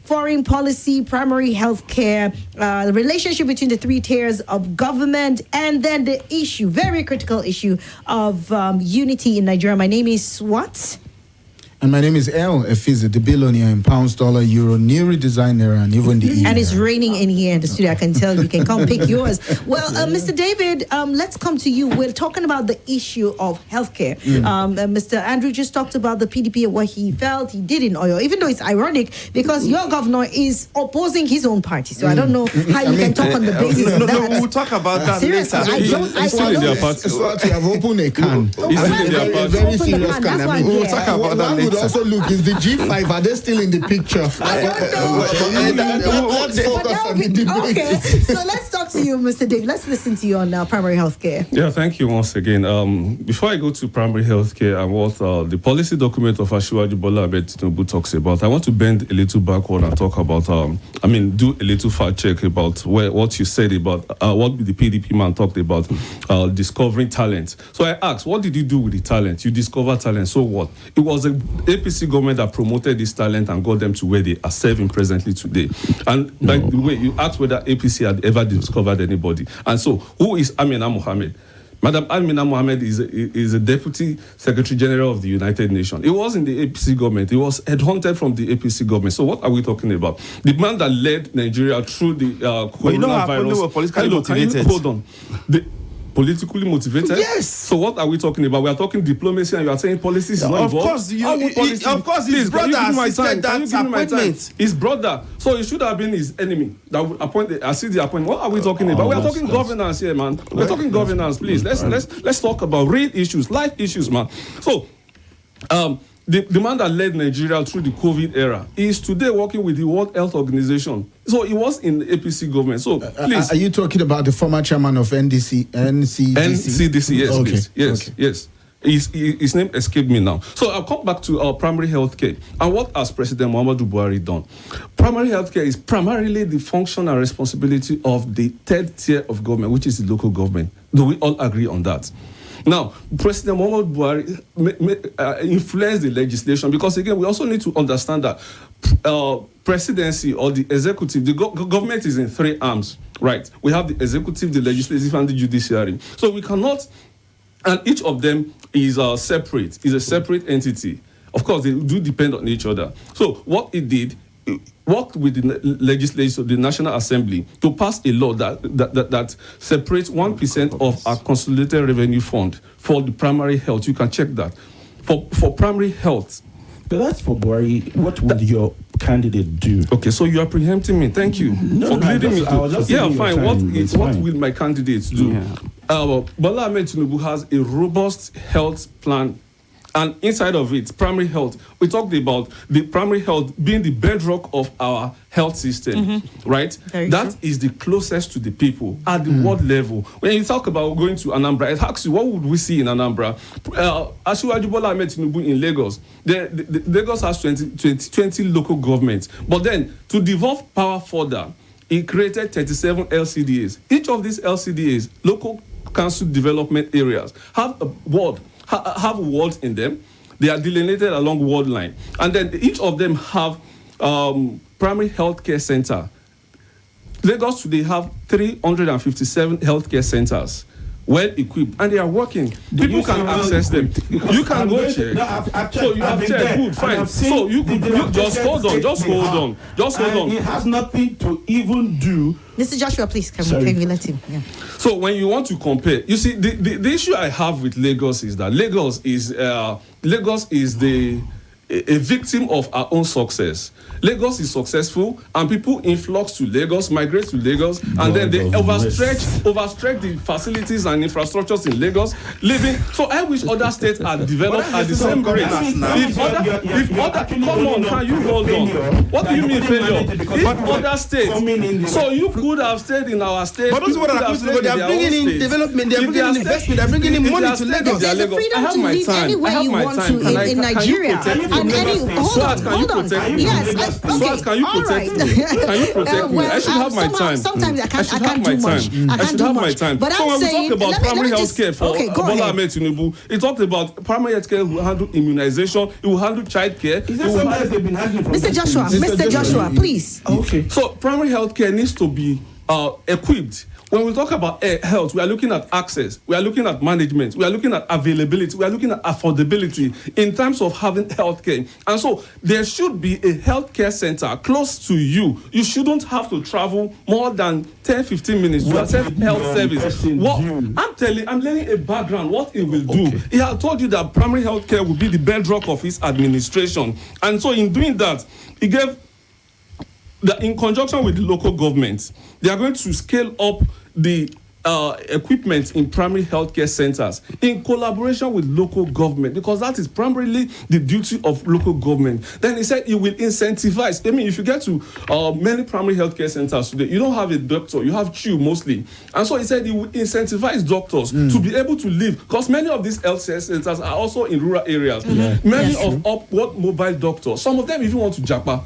foreign policy, primary health care, the relationship between the 3 tiers of government, and then the issue, very critical issue of unity in Nigeria. My name is Swat. And my name is Efizzy, the billionaire in pounds, dollar, euro, new redesign era, and even the And it's raining in here in the studio. I can tell you can come pick yours. Well, Mr. David, let's come to you. We're talking about the issue of healthcare. Mr. Andrew just talked about the PDP and what he felt he did in Oyo, even though it's ironic because your governor is opposing his own party. So I don't know how you can talk on the basis of that. No, we'll talk about that Seriously, later. I still in their don't. party. So you have opened a can. He's still in their party. Very serious can. That's why I'm we'll here. talk about that later. Also, look, is the G5, are they still in the picture? Let's focus on the debate. Okay, so let's talk to you, Mr. David. Let's listen to you on primary health care. Yeah, thank you once again. Before I go to primary health care and what the policy document of Asiwaju Bola Ahmed Tinubu talks about, I want to bend a little backward and talk about, do a little fact check about what you said about what the PDP man talked about, discovering talent. So I asked, what did you do with the talent? You discovered talent, so what? It was an APC government that promoted this talent and got them to where they are serving presently today. And by the way, you asked whether APC had ever discovered anybody. And so, who is Amina Mohammed? Madam Amina Mohammed is a Deputy Secretary General of the United Nations. It was in the APC government. It was headhunted from the APC government. So what are we talking about? The man that led Nigeria through the coronavirus. They were politically motivated. Hold on. Politically motivated? Yes. So what are we talking about? We are talking diplomacy and you are saying policy is not Of involved? course, his brother assisted that appointment. His brother. So it should have been his enemy that would appoint the appointment. What are we talking about? We are talking governance here, man. We're talking governance, please. Let's talk about real issues, life issues, man. So the man that led Nigeria through the COVID era is today working with the World Health Organization. So he was in the APC government. So please. Are you talking about the former chairman of NCDC, yes, okay. Please. Yes, okay. Yes. His name escaped me now. So I'll come back to our primary health care. And what has President Muhammadu Buhari done? Primary health care is primarily the function and responsibility of the 3rd tier of government, which is the local government. Do we all agree on that? Now, President Muhammadu Buhari influenced the legislation because, again, we also need to understand that presidency or the executive, the government is in 3 arms, right? We have the executive, the legislative, and the judiciary. So we cannot, and each of them is separate, is a separate entity. Of course, they do depend on each other. So what it did, it worked with the legislature, the National Assembly, to pass a law that separates 1% of our consolidated revenue fund for the primary health. You can check that. For primary health. But that's for Buhari. What would your candidate do? Okay, so you are preempting me. Thank you for leading me to. Yeah, fine. What will my candidates do? Yeah. Bola Ahmed Tinubu has a robust health plan. And inside of it, primary health, we talked about the primary health being the bedrock of our health system, right? That is the closest to the people at the world level. When you talk about going to Anambra, it asks you, what would we see in Anambra? Asiwaju Bola Ahmed Tinubu in Lagos. The Lagos has 20 local governments. But then, to devolve power further, he created 37 LCDAs. Each of these LCDAs, local council development areas, have a ward. Have wards in them. They are delineated along ward line. And then each of them have primary healthcare center. Lagos today have 357 healthcare centers, well equipped, and they are working. People can access them. You can go check. So you have checked. Good, fine. So you just hold on. Just hold on. It has nothing to even do. Mr. Joshua, please, can we let him? Yeah. So when you want to compare, you see, the issue I have with Lagos is that Lagos is a victim of our own success. Lagos is successful, and people influx to Lagos, migrate to Lagos, and then they overstretch the facilities and infrastructures in Lagos, living. So I wish other states are developed at the same rate. Come on, can you hold on? What do you mean failure? If other states, so you could have stayed in our state. But those people that are they are bringing in development, they are bringing in investment, they are bringing in money to Lagos. There's a freedom to live anywhere you want to in Nigeria. Can you And Swat, can you protect me? Yes, okay. Swat, can you protect me? Can you protect me? I should have my time. Sometimes I should can't have my do much. time. I should have my time. But so I'm when we saying, talk about primary health care for Bola ahead. Ahmed Tinubu, it talked about primary health care will handle immunization, it will handle child care. Mr. Joshua, please. Okay. So primary health care needs to be equipped. When we talk about health, we are looking at access, we are looking at management, we are looking at availability, we are looking at affordability in terms of having healthcare. And so there should be a healthcare center close to you. You shouldn't have to travel more than 10-15 minutes to access health service. I'm laying a background, what it will do. He has told you that primary healthcare will be the bedrock of his administration. And so in doing that, he gave in conjunction with the local governments, they are going to scale up the equipment in primary healthcare centers in collaboration with local government, because that is primarily the duty of local government. Then he said he will incentivize. I mean, if you get to many primary healthcare centers today, you don't have a doctor, you have CHU mostly. And so he said he will incentivize doctors to be able to live, because many of these health centers are also in rural areas. Many of upward mobile doctors, some of them even want to japa.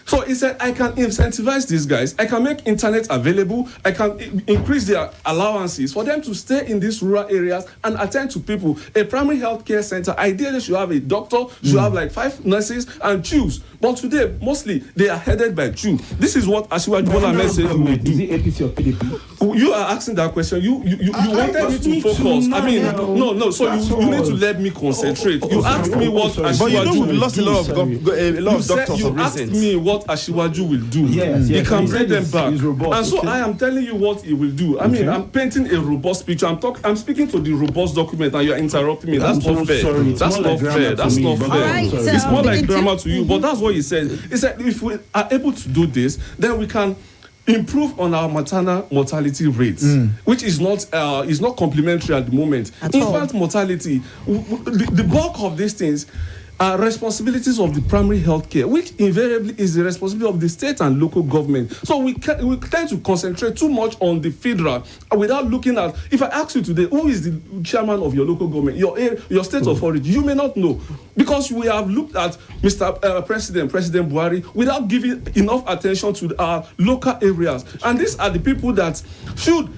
So he said, I can incentivize these guys. I can make internet available. I can increase their allowances for them to stay in these rural areas and attend to people. A primary health care center, ideally, should have a doctor, should have like 5 nurses and CHUs. But today, mostly, they are headed by CHU. This is what Asiwaju Bola Ahmed said we will do. Is it APC or PDP? You are asking that question. You wanted me to focus. I mean, no. So you need to let me concentrate. You asked me what Asiwaju but you know will we've lost do. a lot of doctors You of asked recent. me what Asiwaju will do. Yes, He can he bring said them back. he's robust, And so okay. I am telling you what he will do. I mean, I'm painting a robust picture. I'm speaking to the robust document, and you are interrupting me. That's not fair. That's not fair. That's not fair. Alright, It's more like drama to you. But Mm-hmm. that's what he said. He said if we are able to do this, then we can improve on our maternal mortality rates, which is not complementary at the moment. Infant mortality, the bulk of these things are responsibilities of the primary health care, which invariably is the responsibility of the state and local government. So we tend to concentrate too much on the federal without looking at, if I ask you today, who is the chairman of your local government, your state of origin, you may not know, because we have looked at President Buhari without giving enough attention to our local areas. And these are the people that should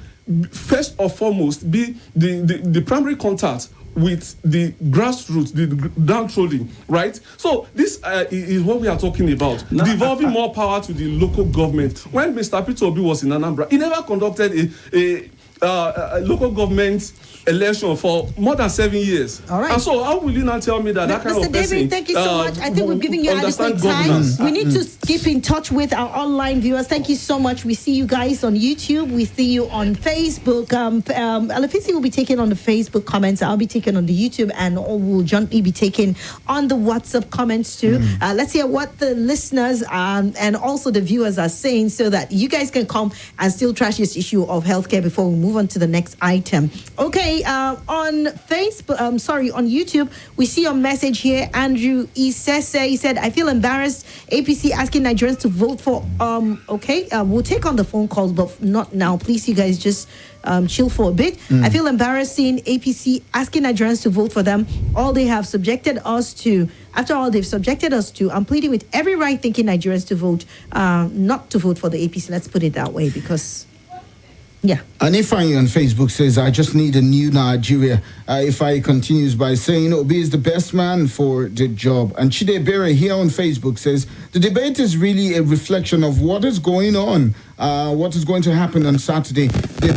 first or foremost be the primary contact with the grassroots, the downtrodden, right? So this is what we are talking about, devolving more power to the local government. When Mr. Peter Obi was in Anambra, he never conducted a local government election for more than 7 years. All right. And so how will you now tell me that kind Mr. of person... David, thank you so much. I think we've given you adequate time. We need to keep in touch with our online viewers. Thank you so much. We see you guys on YouTube. We see you on Facebook. Efizzy will be taken on the Facebook comments. I'll be taken on the YouTube, and will jointly be taken on the WhatsApp comments too. Let's hear what the listeners and also the viewers are saying, so that you guys can come and still trash this issue of healthcare before we move on to the next item. Okay, on Facebook, on YouTube, we see your message here. Andrew Isese, he said, I feel embarrassed. APC asking Nigerians to vote for, we'll take on the phone calls, but not now. Please, you guys just chill for a bit. I feel embarrassed seeing APC asking Nigerians to vote for them. All they have subjected us to, after all they've subjected us to, I'm pleading with every right-thinking Nigerians to vote, not to vote for the APC. Let's put it that way, because... Yeah. And Ifeanyi on Facebook says, I just need a new Nigeria. Ifeanyi continues by saying, Obi is the best man for the job. And Chidebere here on Facebook says, the debate is really a reflection of what is going on, what is going to happen on Saturday. The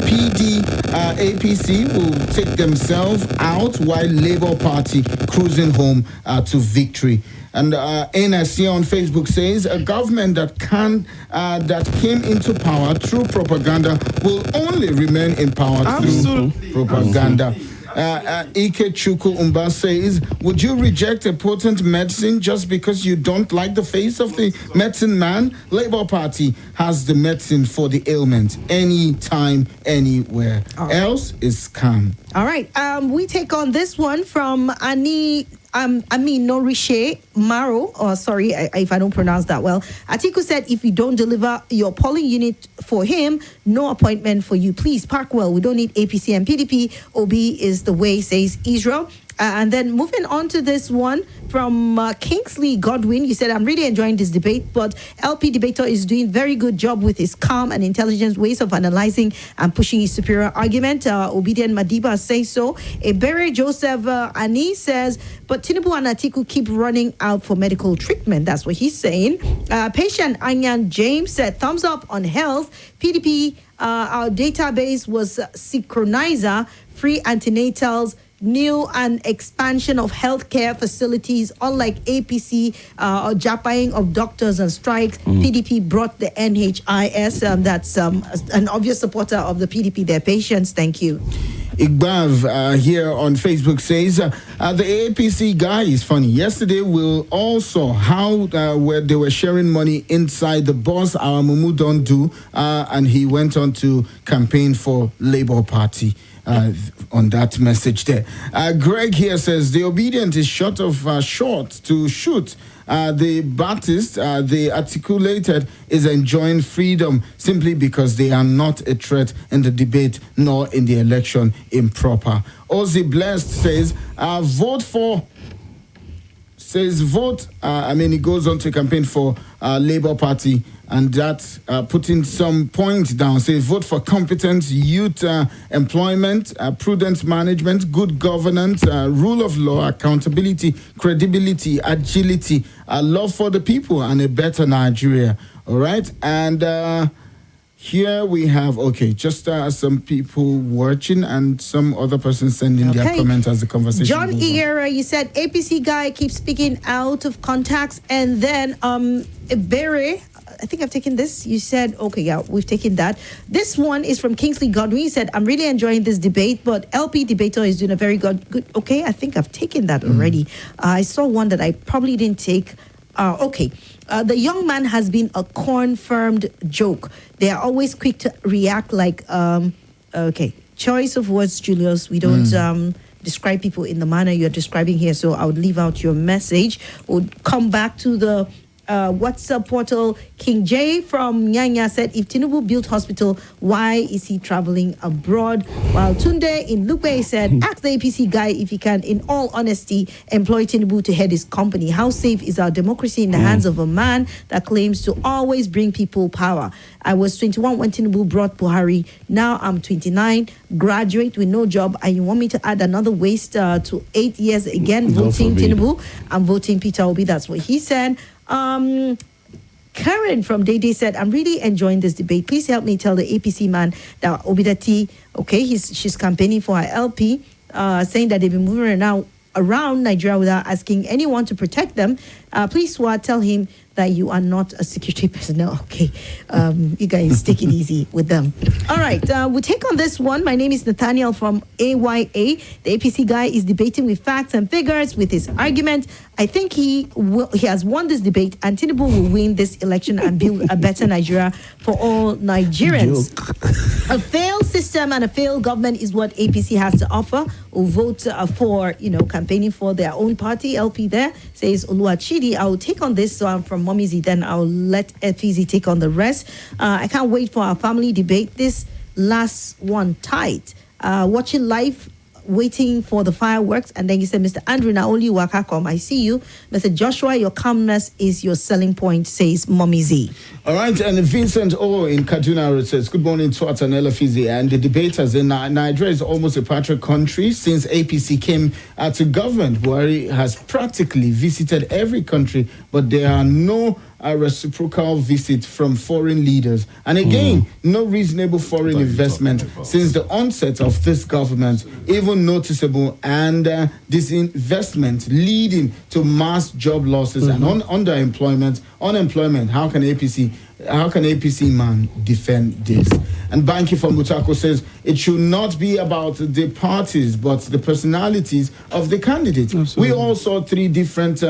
APC will take themselves out while Labour Party cruising home to victory. And NSC on Facebook says a government that came into power through propaganda will only remain in power through propaganda. Ike Chuku Umba says, would you reject a potent medicine just because you don't like the face of the medicine man? Labour Party has the medicine for the ailment anytime, anywhere. Else is scam. All right. We take on this one from Ani Norishe Maro, or sorry if I don't pronounce that well. Atiku said, if you don't deliver your polling unit for him, no appointment for you. Please park well. We don't need APC and PDP. OB is the way, says Israel. And then moving on to this one from Kingsley Godwin, you said, I'm really enjoying this debate, but LP debater is doing very good job with his calm and intelligent ways of analyzing and pushing his superior argument. Obedient Madiba says so. Ebere Joseph Ani says, but Tinubu and Atiku keep running out for medical treatment. That's what he's saying. Patient Anyan James said, thumbs up on health. PDP, our database was synchronizer, free antenatals, new and expansion of healthcare facilities, unlike APC or japping of doctors and strikes. PDP brought the NHIS. That's an obvious supporter of the PDP, their patients. Thank you. Igbav here on Facebook says, the APC guy is funny. Yesterday we all saw how where they were sharing money inside the bus. Our Mumu don't do. And he went on to campaign for Labour Party. On that message there. Greg here says, the obedient is short to shoot. The Baptist, they articulated, is enjoying freedom simply because they are not a threat in the debate nor in the election improper. Ozzy Blessed says, vote. He goes on to campaign for Labour Party, and that putting some points down. Says vote for competent youth employment, prudent management, good governance, rule of law, accountability, credibility, agility, love for the people, and a better Nigeria. All right, and here we have, just some people watching and some other persons sending their comments as the conversation John goes Iguera, you said APC guy keeps speaking out of context. And then Ibere, I think I've taken this. You said, we've taken that. This one is from Kingsley Godwin. He said, I'm really enjoying this debate, but LP debater is doing a very good. Okay, I think I've taken that already. I saw one that I probably didn't take. The young man has been a confirmed joke. They are always quick to react like, choice of words, Julius. We don't describe people in the manner you're describing here, so I would leave out your message. We'll come back to the WhatsApp portal. King J from Nyanya said, if Tinubu built hospital, why is he traveling abroad? While Tunde in Lupe said, ask the APC guy if he can, in all honesty, employ Tinubu to head his company. How safe is our democracy in the hands of a man that claims to always bring people power? I was 21 when Tinubu brought Buhari. Now I'm 29, graduate with no job, and you want me to add another waste to 8 years again, voting Tinubu? I'm voting Peter Obi. That's what he said. Karen from Day said, I'm really enjoying this debate. Please help me tell the APC man that Obidati, she's campaigning for her LP, saying that they've been moving around Nigeria without asking anyone to protect them. Please, Swat, tell him that you are not a security personnel. You guys take it easy with them. All right, we take on this one. My name is Nathaniel from AYA. The APC guy is debating with facts and figures with his argument. I think he has won this debate, and Tinubu will win this election and build a better Nigeria for all Nigerians. A failed system and a failed government is what APC has to offer. Will vote for, campaigning for their own party. LP there says Oluwachidi. I will take on this. So I'm from Mommy Z. Then I'll let Efizzy take on the rest. I can't wait for our family debate. This last one tight. Watching live, waiting for the fireworks. And then you said, Mr. Andrew Naoli Wakakom, I see you. Mr. Joshua, your calmness is your selling point, says Mommy Z. All right, and Vincent O in Kaduna says, good morning, Swat and Efizzy. And the debaters in Nigeria is almost a patriot country. Since APC came to government, Buhari has practically visited every country, but there are no reciprocal visit from foreign leaders. And again, no reasonable foreign investment since the onset of this government, even noticeable, and disinvestment leading to mass job losses and underemployment, unemployment. How can APC man defend this? And Banky from Mutako says it should not be about the parties, but the personalities of the candidates. Absolutely. We all saw three different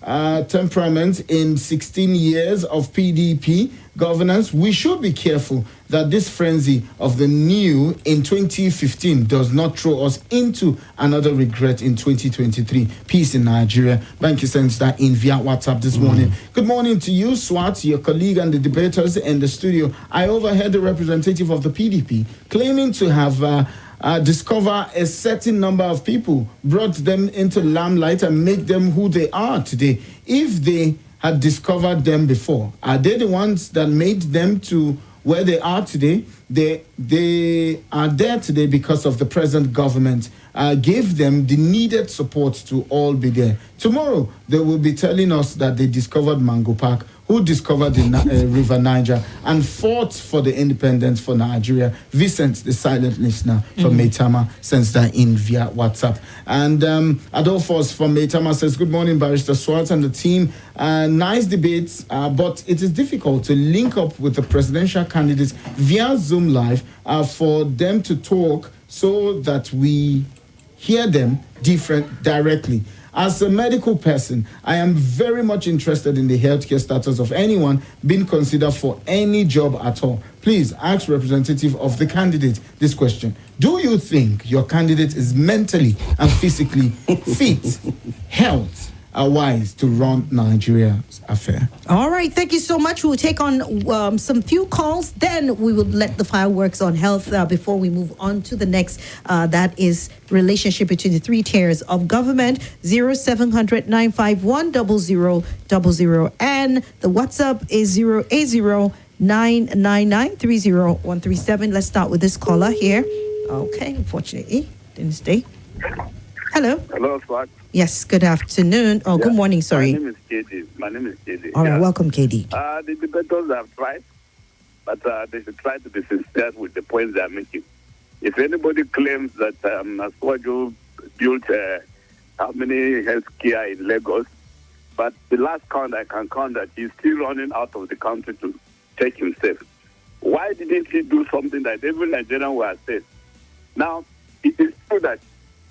temperament in 16 years of PDP governance, we should be careful that this frenzy of the new in 2015 does not throw us into another regret in 2023. Peace in Nigeria. Banky sends that in via WhatsApp this morning. Good morning to you, Swat, your colleague and the debaters in the studio. I overheard the representative of the PDP claiming to have discover a certain number of people, brought them into limelight and make them who they are today. If they had discovered them before, are they the ones that made them to where they are today? They are there today because of the present government gave them the needed support to all be there. Tomorrow, they will be telling us that they discovered Mango Park, who discovered the River Niger and fought for the independence for Nigeria. Vincent, the silent listener from Maitama, sends that in via WhatsApp. And Adolphus from Maitama says, good morning, Barrister Swat and the team. Nice debates, but it is difficult to link up with the presidential candidates via Zoom Live for them to talk so that we hear them directly. As a medical person, I am very much interested in the healthcare status of anyone being considered for any job at all. Please ask representative of the candidate this question. Do you think your candidate is mentally and physically fit, health, wise to run Nigeria's affair? All right, thank you so much. We'll take on some few calls. Then we will let the fireworks on health before we move on to the next. That is relationship between the three tiers of government. 0700 951 0000, and the WhatsApp is 080 999 30137. Let's start with this caller here. Okay, unfortunately, didn't stay. Hello. Hello, Swat. Yes, good afternoon. Oh, yeah. Good morning, sorry. My name is KD. All right, welcome, KD. The debaters have tried, but they should try to be sincere with the points they are making. If anybody claims that Aswajo built how many healthcare in Lagos, but the last count I can count that he's still running out of the country to take himself. Why didn't he do something that every Nigerian will said? Now, it is true that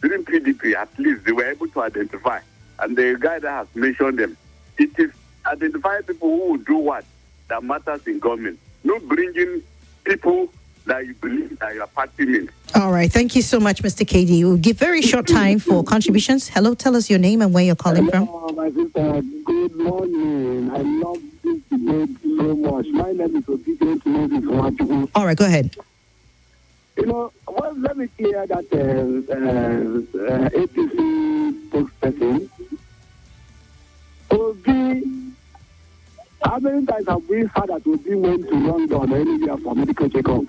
during PDP, at least, they were able to identify. And the guy that has mentioned them, it is identifying people who will do what that matters in government. Not bringing people that you believe that you are party in. All right. Thank you so much, Mr. KD. We'll give very short time for contributions. Hello, tell us your name and where you're calling from. My sister, good morning. I love this debate so much. My name is Efizzy. All right, go ahead. You know, well, let me clear that APC spokesperson. Obi, how many times have we heard that Obi went to London or anywhere for medical checkup?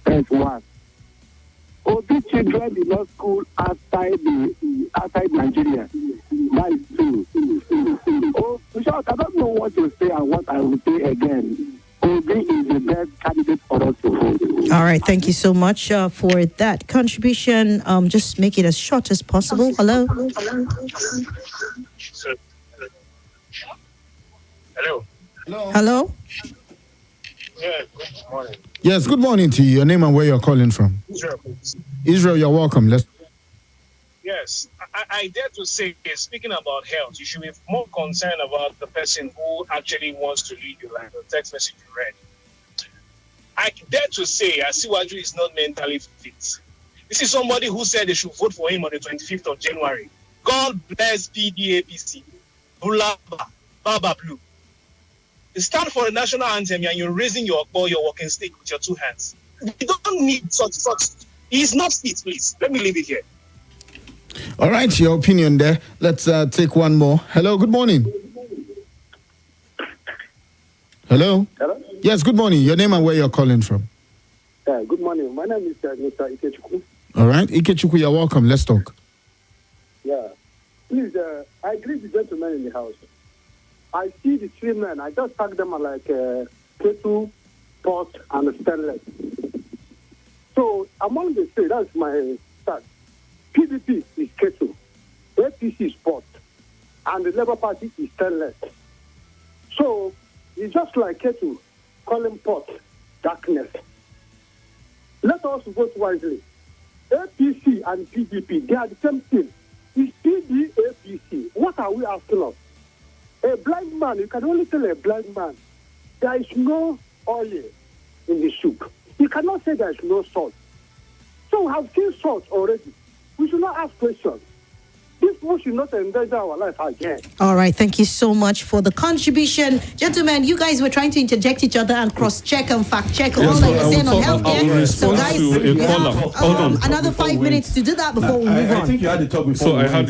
That's one. Obi children did not school outside Nigeria. That is two. Oh, I don't know what to say and what I will say again. Obi is the best candidate for us to vote. All right, thank you so much for that contribution. Just make it as short as possible. Hello. Hello. Hello. Yeah, good morning. Yes, good morning to you. Your name and where you're calling from. Israel, you're welcome. Yes, I dare to say, speaking about health, you should be more concerned about the person who actually wants to lead you, like the text message you read. I dare to say, Asiwaju is not mentally fit. This is somebody who said they should vote for him on the 25th of January. God bless PDP, Bulaba, Baba Blue. You stand for a national anthem and you're raising your walking stick with your two hands. You don't need such. He's not fit, please. Let me leave it here. All right, your opinion there. Let's take one more. Hello, good morning. Hello? Hello? Yes, good morning. Your name and where you're calling from. Good morning. My name is Mr. Ikechukwu. All right, Ikechukwu, you're welcome. Let's talk. Yeah. Please, I agree with the gentleman in the house. I see the three men. I just tag them like kettle, pot, and stainless. So, among the three, that's my start. PDP is kettle, APC is pot, and the Labour Party is stainless. So, it's just like kettle, calling pot, darkness. Let us vote wisely. APC and PDP, they are the same thing. It's PD, APC. What are we asking of? A blind man, you can only tell a blind man, there is no oil in the soup. You cannot say there is no salt. So we have seen salt already. We should not ask questions. This people should not endanger our life again. All right, thank you so much for the contribution. Gentlemen, you guys were trying to interject each other and cross-check and fact-check all that you're saying on healthcare. So guys, you have another 5 minutes to do that before we move on. I think you had the talk before. So I had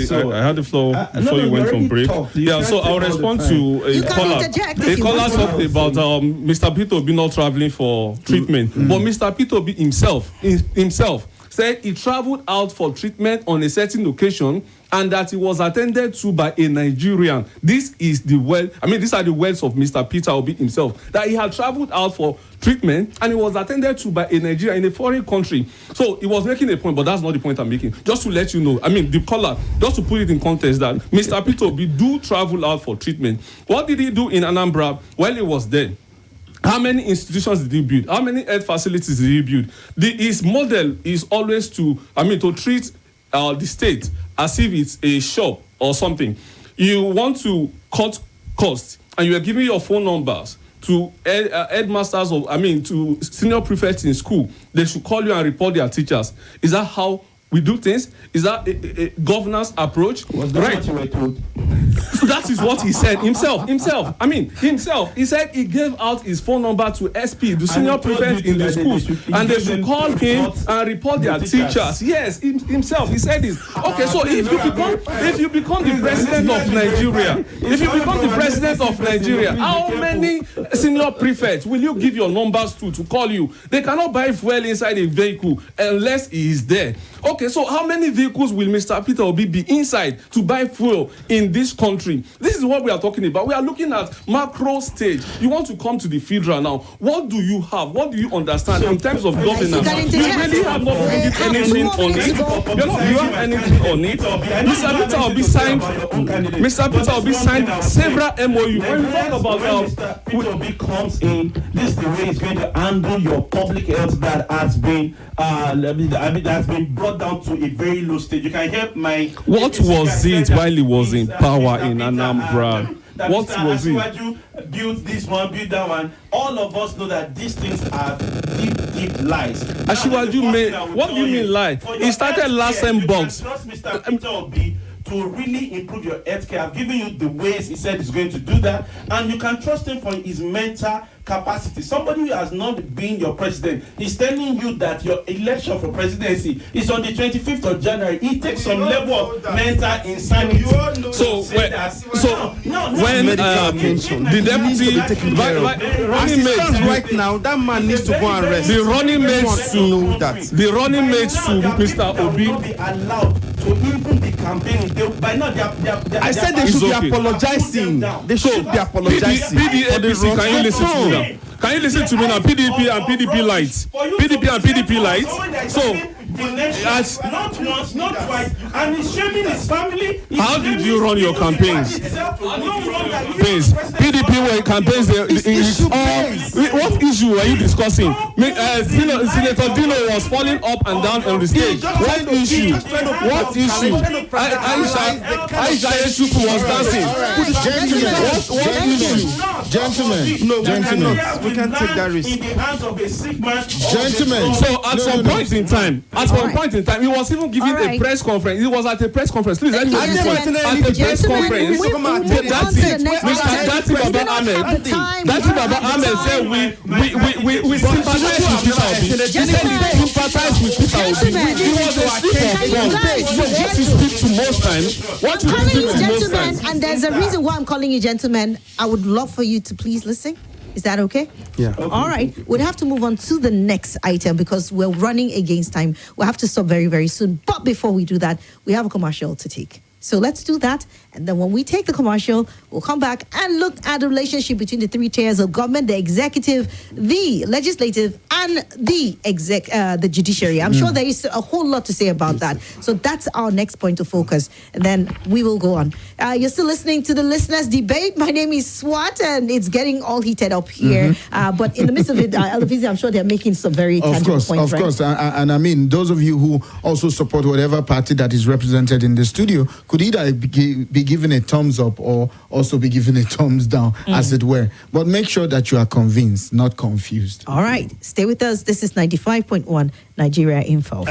the floor before you went on break. Yeah, so I'll respond to a caller. A caller talked about Mr. Peter Obi not traveling for treatment. But Mr. Peter Obi himself said he traveled out for treatment on a certain occasion and that he was attended to by a Nigerian. These are the words of Mr. Peter Obi himself, that he had traveled out for treatment and he was attended to by a Nigerian in a foreign country. So he was making a point, but that's not the point I'm making. Just to let you know, the caller, just to put it in context, that Mr. Peter Obi do travel out for treatment. What did he do in Anambra while he was there? How many institutions did he build? How many health facilities did he build? His model is always to treat the state as if it's a shop or something. You want to cut costs and you are giving your phone numbers to headmasters to senior prefects in school. They should call you and report their teachers. Is that how we do things? Is that a governance approach? Was that what you were told? So that is what he said himself. He said he gave out his phone number to SP, the senior prefect in the schools, and they should call him and report their teachers. Yes, himself. He said this. Okay, so if you become the president of Nigeria, how many senior prefects will you give your numbers to call you? They cannot buy fuel inside a vehicle unless he is there. Okay, so how many vehicles will Mr. Peter Obi be inside to buy fuel in this country? This is what we are talking about. We are looking at macro stage. You want to come to the federal now. What do you have? What do you understand in terms of governance? You really have not anything on it. You have anything on it. Mr. Peter Obi signed several MOU. When we talk about Peter Obi comes in, this is the way he's going to handle your public health that has been that's been brought down to a very low stage. You can hear my. What was it while he was in power in Anambra? What was it? Build this one, build that one. All of us know that these things are deep lies. Ashiwaju, what do you mean lie? He started last time box. Trust Mr. Peter Obi to really improve your healthcare. I've given you the ways he said he's going to do that, and you can trust him for his mental capacity. Somebody who has not been your president is telling you that your election for presidency is on the 25th of January. It takes some level of mental insanity. So when the deputy running mate right now, that man needs to go and rest. The running mates to Mr. Obi be allowed to even be campaigning. I said they should be apologizing. They should be apologizing. PDP, can you listen to me now? Can you listen to me now? PDP and PDP lights. So, not once, not twice, and he's shaming his family. How did you run your campaigns? PDP were campaigns. What issue were you discussing? Senator Dino was falling up and down on the stage. What issue? Aisha Eshuku was dancing. What issue? Gentlemen, we can't take that risk. In the hands of a sick man. Gentlemen. So at some point in time, he was even giving a press conference. He was at a press conference. Please, let me at a press conference. Dati Baba Ahmed said we sympathize with Peter Obi. He said he sympathize with Peter Obi. He was a slip of tongue. What you speak to most times. Gentlemen, and there's a reason why I'm calling you gentlemen. I would love for you to please listen. Is that okay? Yeah. Okay. All right. We'll have to move on to the next item because we're running against time. We'll have to stop very, very soon. But before we do that, we have a commercial to take. So let's do that. And then when we take the commercial, we'll come back and look at the relationship between the three tiers of government, the executive, the legislative, and the judiciary. I'm sure there is a whole lot to say about that. So that's our next point of focus. And then we will go on. You're still listening to the listeners' debate. My name is Swat, and it's getting all heated up here. But in the midst of it, Efizzy, I'm sure they're making some very tangible points. Of course. And I mean, those of you who also support whatever party that is represented in the studio, could either be given a thumbs up or also be given a thumbs down, as it were. But make sure that you are convinced, not confused. All right. Stay with us. This is 95.1 Nigeria Info.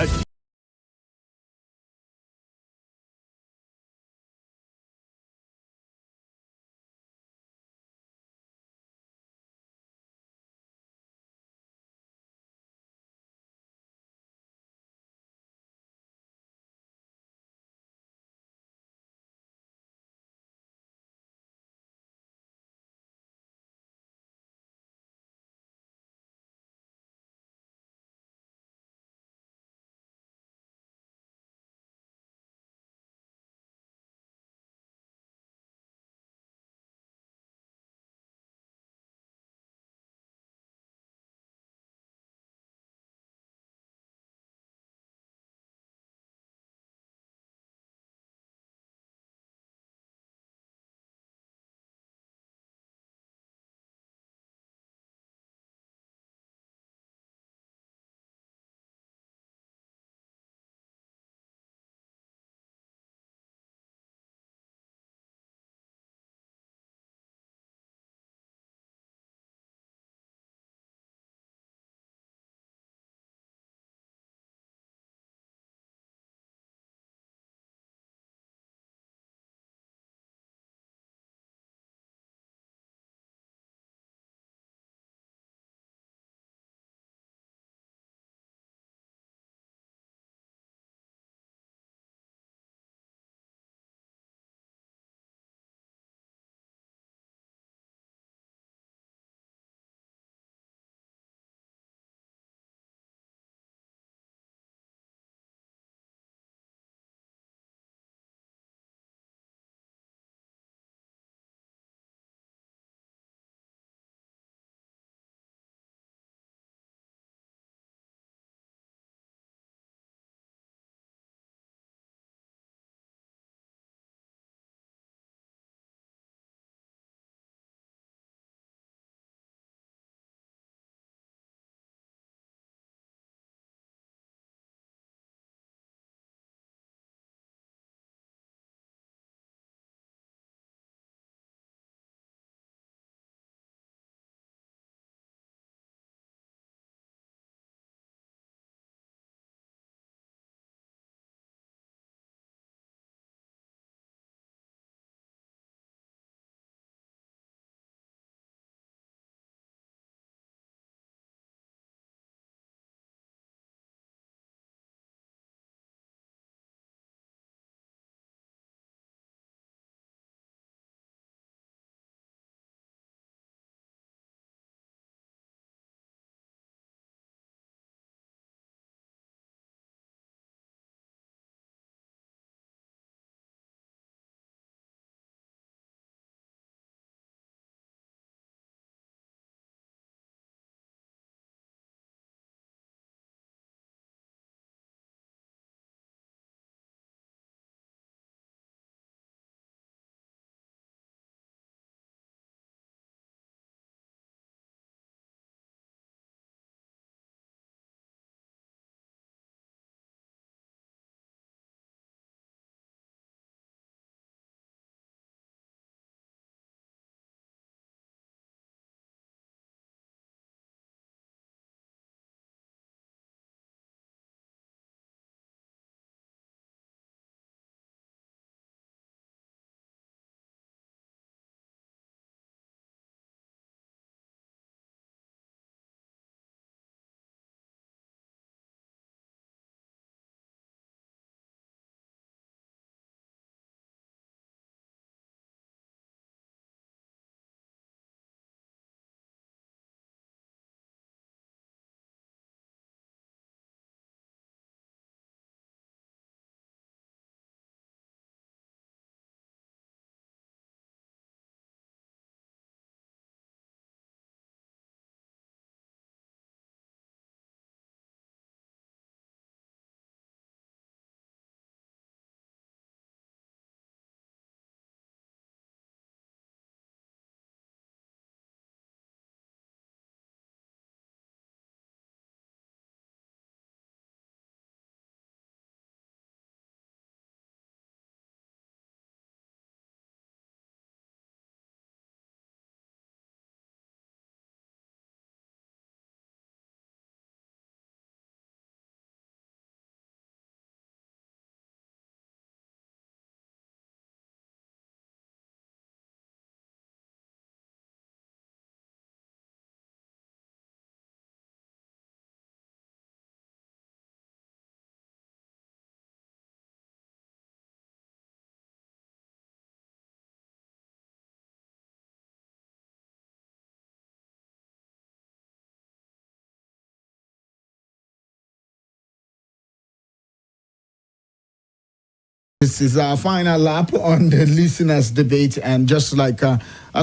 This is our final lap on the listeners' debate, and just like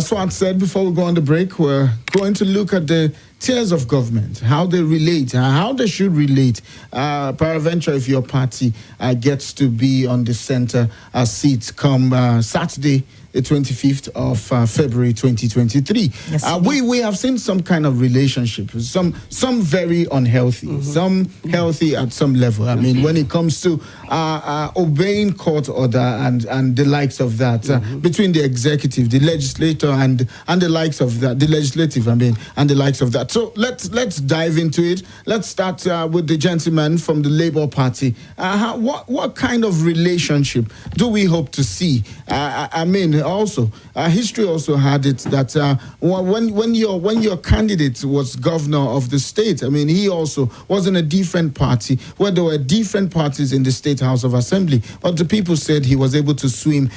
Swat said before we go on the break, we're going to look at the tiers of government, how they relate, how they should relate. Peradventure, if your party gets to be on the center seat come Saturday, the 25th of February 2023. Yes, we have seen some kind of relationship, some very unhealthy, some healthy at some level. I mean, when it comes to obeying court order and the likes of that, between the executive, the legislator, and the likes of that, the legislative, and the likes of that. So let's dive into it. Let's start with the gentleman from the Labour Party. What kind of relationship do we hope to see? Also, history also had it that when your candidate was governor of the state, he also was in a different party where there were different parties in the State House of Assembly, but the people said he was able to swim,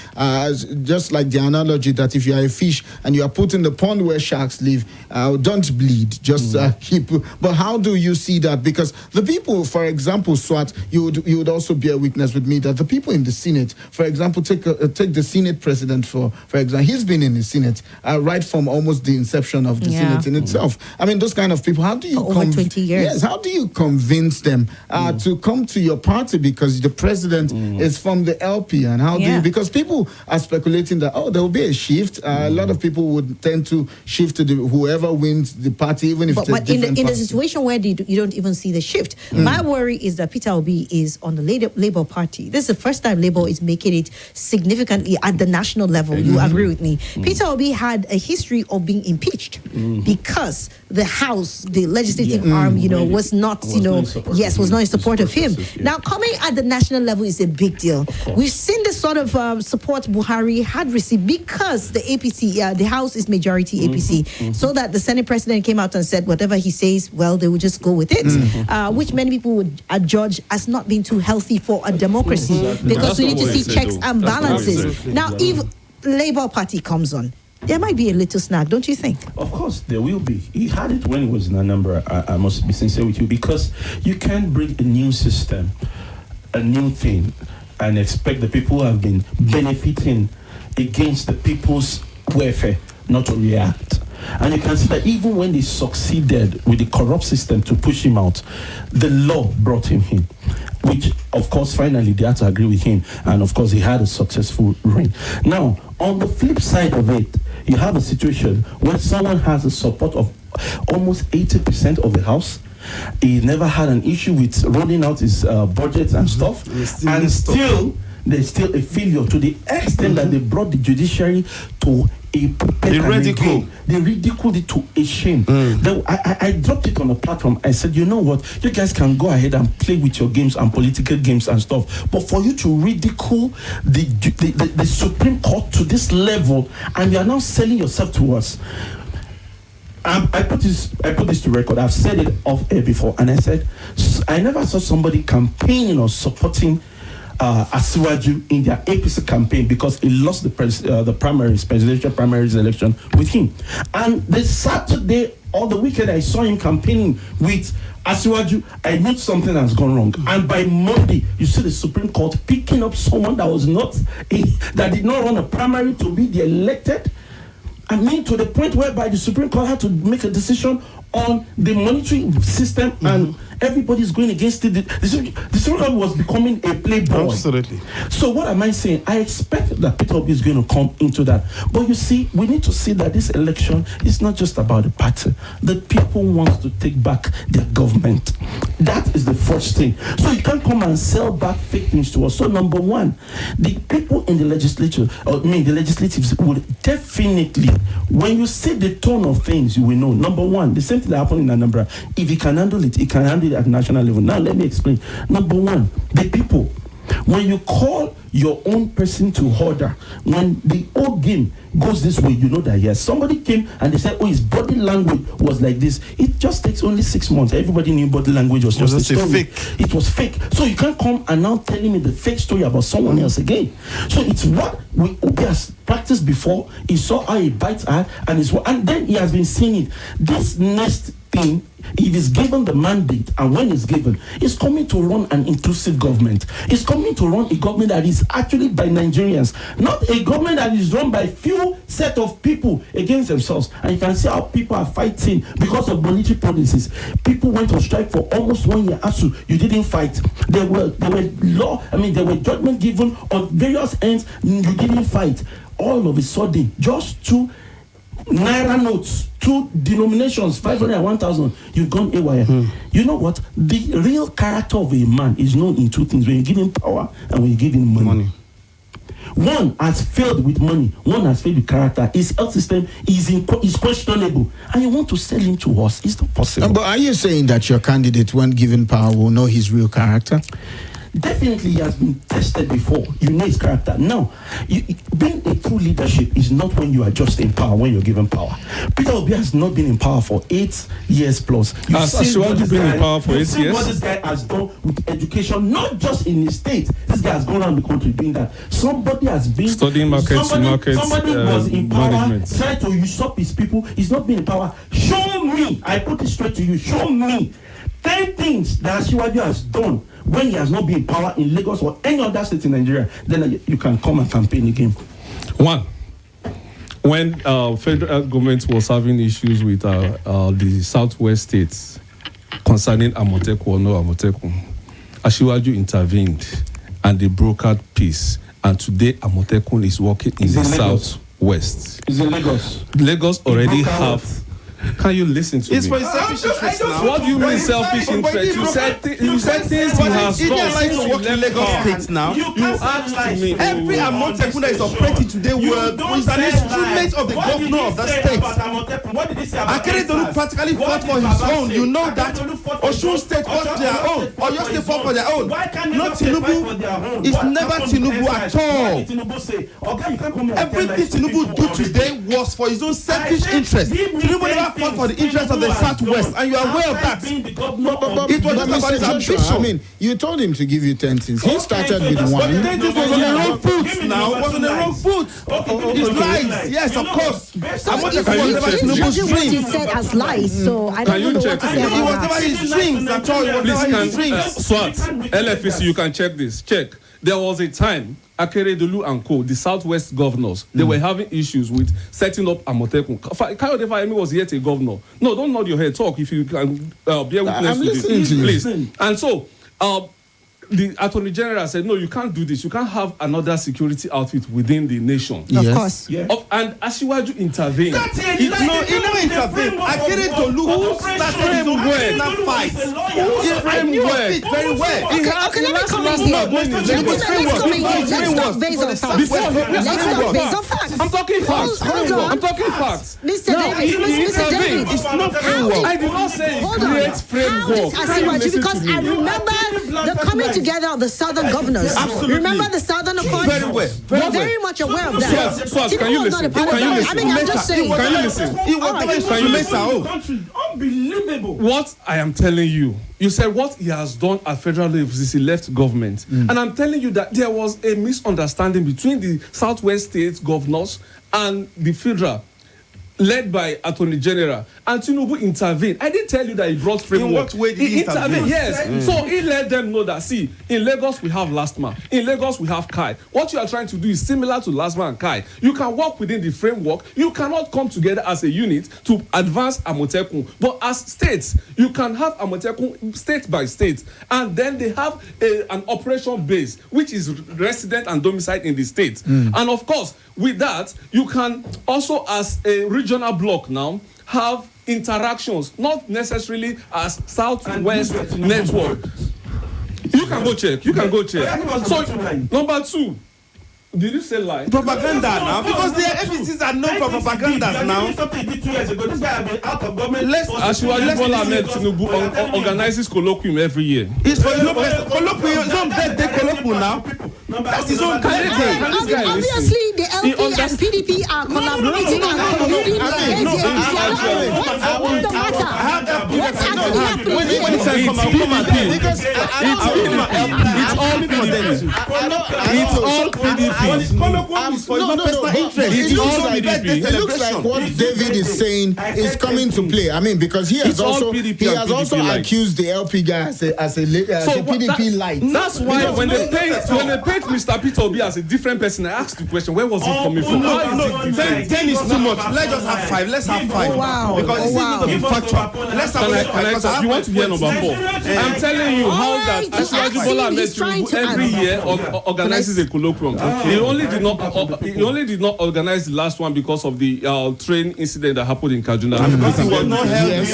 just like the analogy that if you are a fish and you are put in the pond where sharks live, don't bleed, just keep. But how do you see that? Because the people, for example, Swat, you would also bear witness with me that the people in the Senate, for example, take the Senate president for example, he's been in the Senate right from almost the inception of the Senate in itself. Those kind of people, how do you over 20 years? Yes, how do you convince them to come to your party because the president is from the LP? And how do you, because people are speculating that there will be a shift. A lot of people would tend to shift to whoever wins the party, even if it's a different in party. a situation where you don't even see the shift. My worry is that Peter Obi is on the Labour Party. This is the first time Labour is making it significantly at the national level. You agree with me? Peter Obi had a history of being impeached because the House, the legislative arm, was not in support of him. Now, coming at the national level is a big deal. We've seen the sort of support Buhari had received because the APC, the House is majority APC, so that the Senate president came out and said whatever he says, well, they would just go with it, which many people would judge as not being too healthy for a democracy, because we need to see checks and balances. Now, if Labour Party comes on, there might be a little snag, don't you think? Of course, there will be. He had it when he was in Anambra. I must be sincere with you, because you can't bring a new system, a new thing, and expect the people who have been benefiting against the people's welfare not to react. And you can see that even when they succeeded with the corrupt system to push him out, the law brought him in, which, of course, finally they had to agree with him. And, of course, he had a successful reign. Now, on the flip side of it, you have a situation where someone has the support of almost 80% of the House. He never had an issue with rolling out his budgets and stuff. And still, there's still a failure to the extent that they brought the judiciary to a They ridiculed it to a shame. I dropped it on a platform. I said, you know what, you guys can go ahead and play with your games and political games and stuff, but for you to ridicule the Supreme Court to this level, and you are now selling yourself to us. I put this to record. I've said it off air before, and I said I never saw somebody campaigning or supporting Asiwaju in their APC campaign because he lost the presidential primaries election with him. And the Saturday or the weekend I saw him campaigning with Asiwaju, I knew something has gone wrong. And by Monday, you see the Supreme Court picking up someone that did not run a primary to be the elected. To the point whereby the Supreme Court had to make a decision on the monitoring system, and everybody's going against it. The Supreme Court was becoming a playboy. Absolutely. So what am I saying? I expect that Peter Obi is going to come into that. But you see, we need to see that this election is not just about the party. The people want to take back their government. That is the first thing. So you can't come and sell back fake things to us. So number one, the people in the legislature, the legislatives would definitely, when you see the tone of things, you will know. Number one, the same thing that happened in Anambra. If he can handle it, he can handle it at national level. Now let me explain. Number one, the people. When you call your own person to order, when the old game goes this way, you know that yes, somebody came and they said, his body language was like this. It just takes only 6 months. Everybody knew body language was just a story. Fake. It was fake. So you can't come and now telling me the fake story about someone else again. So it's what Obi has practiced before. He saw how he bites her, and then he has been saying it. This next in, if he's given the mandate and when it's given, he's coming to run an inclusive government. He's coming to run a government that is actually by Nigerians, not a government that is run by few set of people against themselves. And you can see how people are fighting because of monetary policies. People went on strike for almost 1 year. ASU, you didn't fight. There were judgment given on various ends. You didn't fight. All of a sudden, just 2 naira notes, 2 denominations, 500 and 1,000, you've gone AWire. You know what? The real character of a man is known in 2 things: when you give him power and when you give him money. One has failed with money, one has failed with character. His health system is questionable, and you want to sell him to us. It's not possible. But are you saying that your candidate, when given power, will know his real character? Definitely, he has been tested before. You know his character. Now, being a true leadership is not when you are just in power, when you're given power. Peter Obi has not been in power for 8 years plus. Has Ashwaju been in power for 8 years? What this guy has done with education, not just in his state. This guy has gone around the country doing that. Somebody has been studying somebody was in power, management, trying to usurp his people. He's not been in power. Show me. I put it straight to you. Show me 10 things that Ashwaju has done when he has not been in power in Lagos or any other state in Nigeria. Then you can come and campaign again. One, when federal government was having issues with the southwest states concerning Amotekun or no Amotekun, Ashwaju intervened and they brokered peace. And today Amotekun is working in the southwest. Is in Lagos. Lagos already have. Can you listen to it's me? It's for selfish interest now. What do you mean selfish interest? You said things he has done. Like to work in Lagos State now. You asked me. Every Amotekun that is operating today is an instrument of the governor of that state. Akeredolu practically fought for his own. You know that. Osun State fought their own. Oyo State fought for their own. Not Tinubu. It's never Tinubu at all. Everything Tinubu do today was for his own selfish interest. Tinubu never fought for the interest of the Southwest, and you are aware of that. It was just about his ambition. I mean, you told him to give you 10 things. He started with But one. the 10 things was on the wrong foot now. It was on the wrong foot. His lies, yes, of course. He judging what he said as lies, so I don't know what to say It was about never that. his dreams at all. It was never his dreams. Swat, LFC, you can check this. Check. There was a time Akeredolu and co, the southwest governors, they were having issues with setting up Amotekun. Kayode Fayemi was yet a governor. No, don't nod your head. Talk if you can bear witness I'm to this, listening to you. please. And so, the Attorney General said, no, you can't do this. You can't have another security outfit within the nation. Of course. Yeah. And Ashwaju intervened. He never intervened. Akeredolu started his own personal fight. He framed it very well. Okay, let me come in here. Let's not base on facts. Let's not base on facts. I'm talking facts. Hold on. I'm talking facts. Mr. David, Mr. David, It's not framework. I did not say hold on. create framework. How did Asiwaju? Because I remember the coming together of the southern governors. Absolutely. Remember the southern accord? Very well. We're very much aware of that. Swat, can you Tinubu was not a listen? part of Can you that. listen? I mean, I'm just saying. Can you listen? He was Unbelievable. What I am telling you, you said what he has done at federal level since he left government. And I'm telling you that there was a misunderstanding between the southwest state governors and the federal, led by Attorney General, and Tinubu intervened. I didn't tell you that he brought framework. In what way did he intervene? Yes. So he let them know that, see, in Lagos we have Last Man. In Lagos we have Kai. What you are trying to do is similar to Last Man and Kai. You can work within the framework. You cannot come together as a unit to advance Amotekun. But as states, you can have Amotekun state by state. And then they have an operation base, which is resident and domiciled in the state. And of course, with that, you can also, as a regional bloc now, have interactions, not necessarily as Southwest network. You can go check. So, number 2, did you say lie? propaganda now because the APCs are known for propaganda now. Ashwaju Bola Ahmed Tinubu organizes colloquium every year. It's for colloquium. Some birthday colloquium now. That's his own candidate. Obviously, the LP and PDP are collaborating and colluding against the APC. What's the matter? What's actually happening here? It's all PDP. It's all PDP. It looks like what David is saying is coming to play. I mean, because he has also accused the LP guy as a PDP light. That's why when they paint Mr. Peter Obi as a different person, I asked the question, where was it coming from? How is it 10 is too much. Let's just have 5. Let's have 5. Wow. Because it's going to be factual. Let's have 5. You want to hear number 4? I'm telling you how that Asiwaju Bola Ahmed Tinubu every year organizes a colloquium. He only did not organize the last one because of the train incident that happened in Kaduna. Because he was not healthy.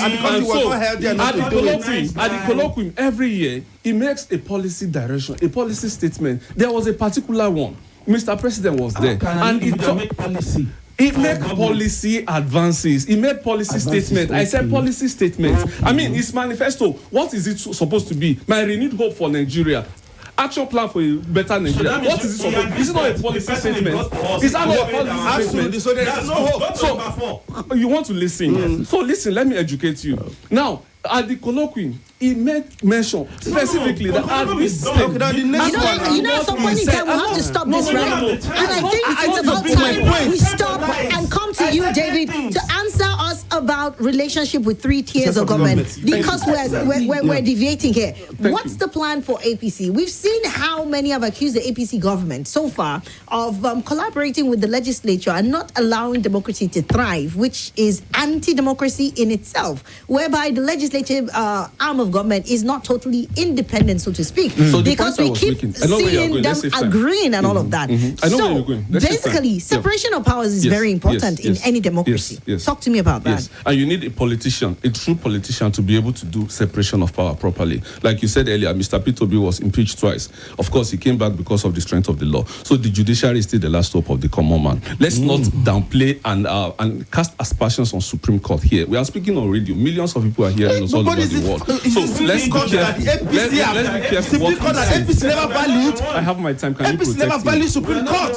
At the colloquium every year, he makes a policy direction, a policy statement. There was a particular one. Mr. President was there, and he made policy advances. He made policy statements. I said policy statements. I mean, his manifesto. What is it supposed to be? My renewed hope for Nigeria. Action plan for a better Nigeria. What is it supposed to be? Is it not a policy statement? Is that not a policy statement? So there is no hope. So you want to listen? So listen. Let me educate you. Now, at the colloquium, he made mention specifically that at this stage, at some point in time, we'll have to stop this, right? And I think it's about time we stop and come to you, David, to answer us about relationship with 3 tiers of government, because we're deviating here. What's the plan for APC? We've seen how many have accused the APC government so far of collaborating with the legislature and not allowing democracy to thrive, which is anti-democracy in itself, whereby the legislative arm of government is not totally independent, so to speak, because we keep seeing them agreeing and all of that. So basically, separation of powers is very important in any democracy. Talk to me about that. Yes, and you need a politician, a true politician, to be able to do separation of power properly. Like you said earlier, Mr. Peter Obi was impeached twice. Of course, he came back because of the strength of the law. So the judiciary is still the last hope of the common man. Let's not downplay and cast aspersions on Supreme Court here. We are speaking on radio. Millions of people are hearing us all over the world. So let's be careful. Let's be careful. APC never valued. I have my time. Can you APC never protect me? valued Supreme Court.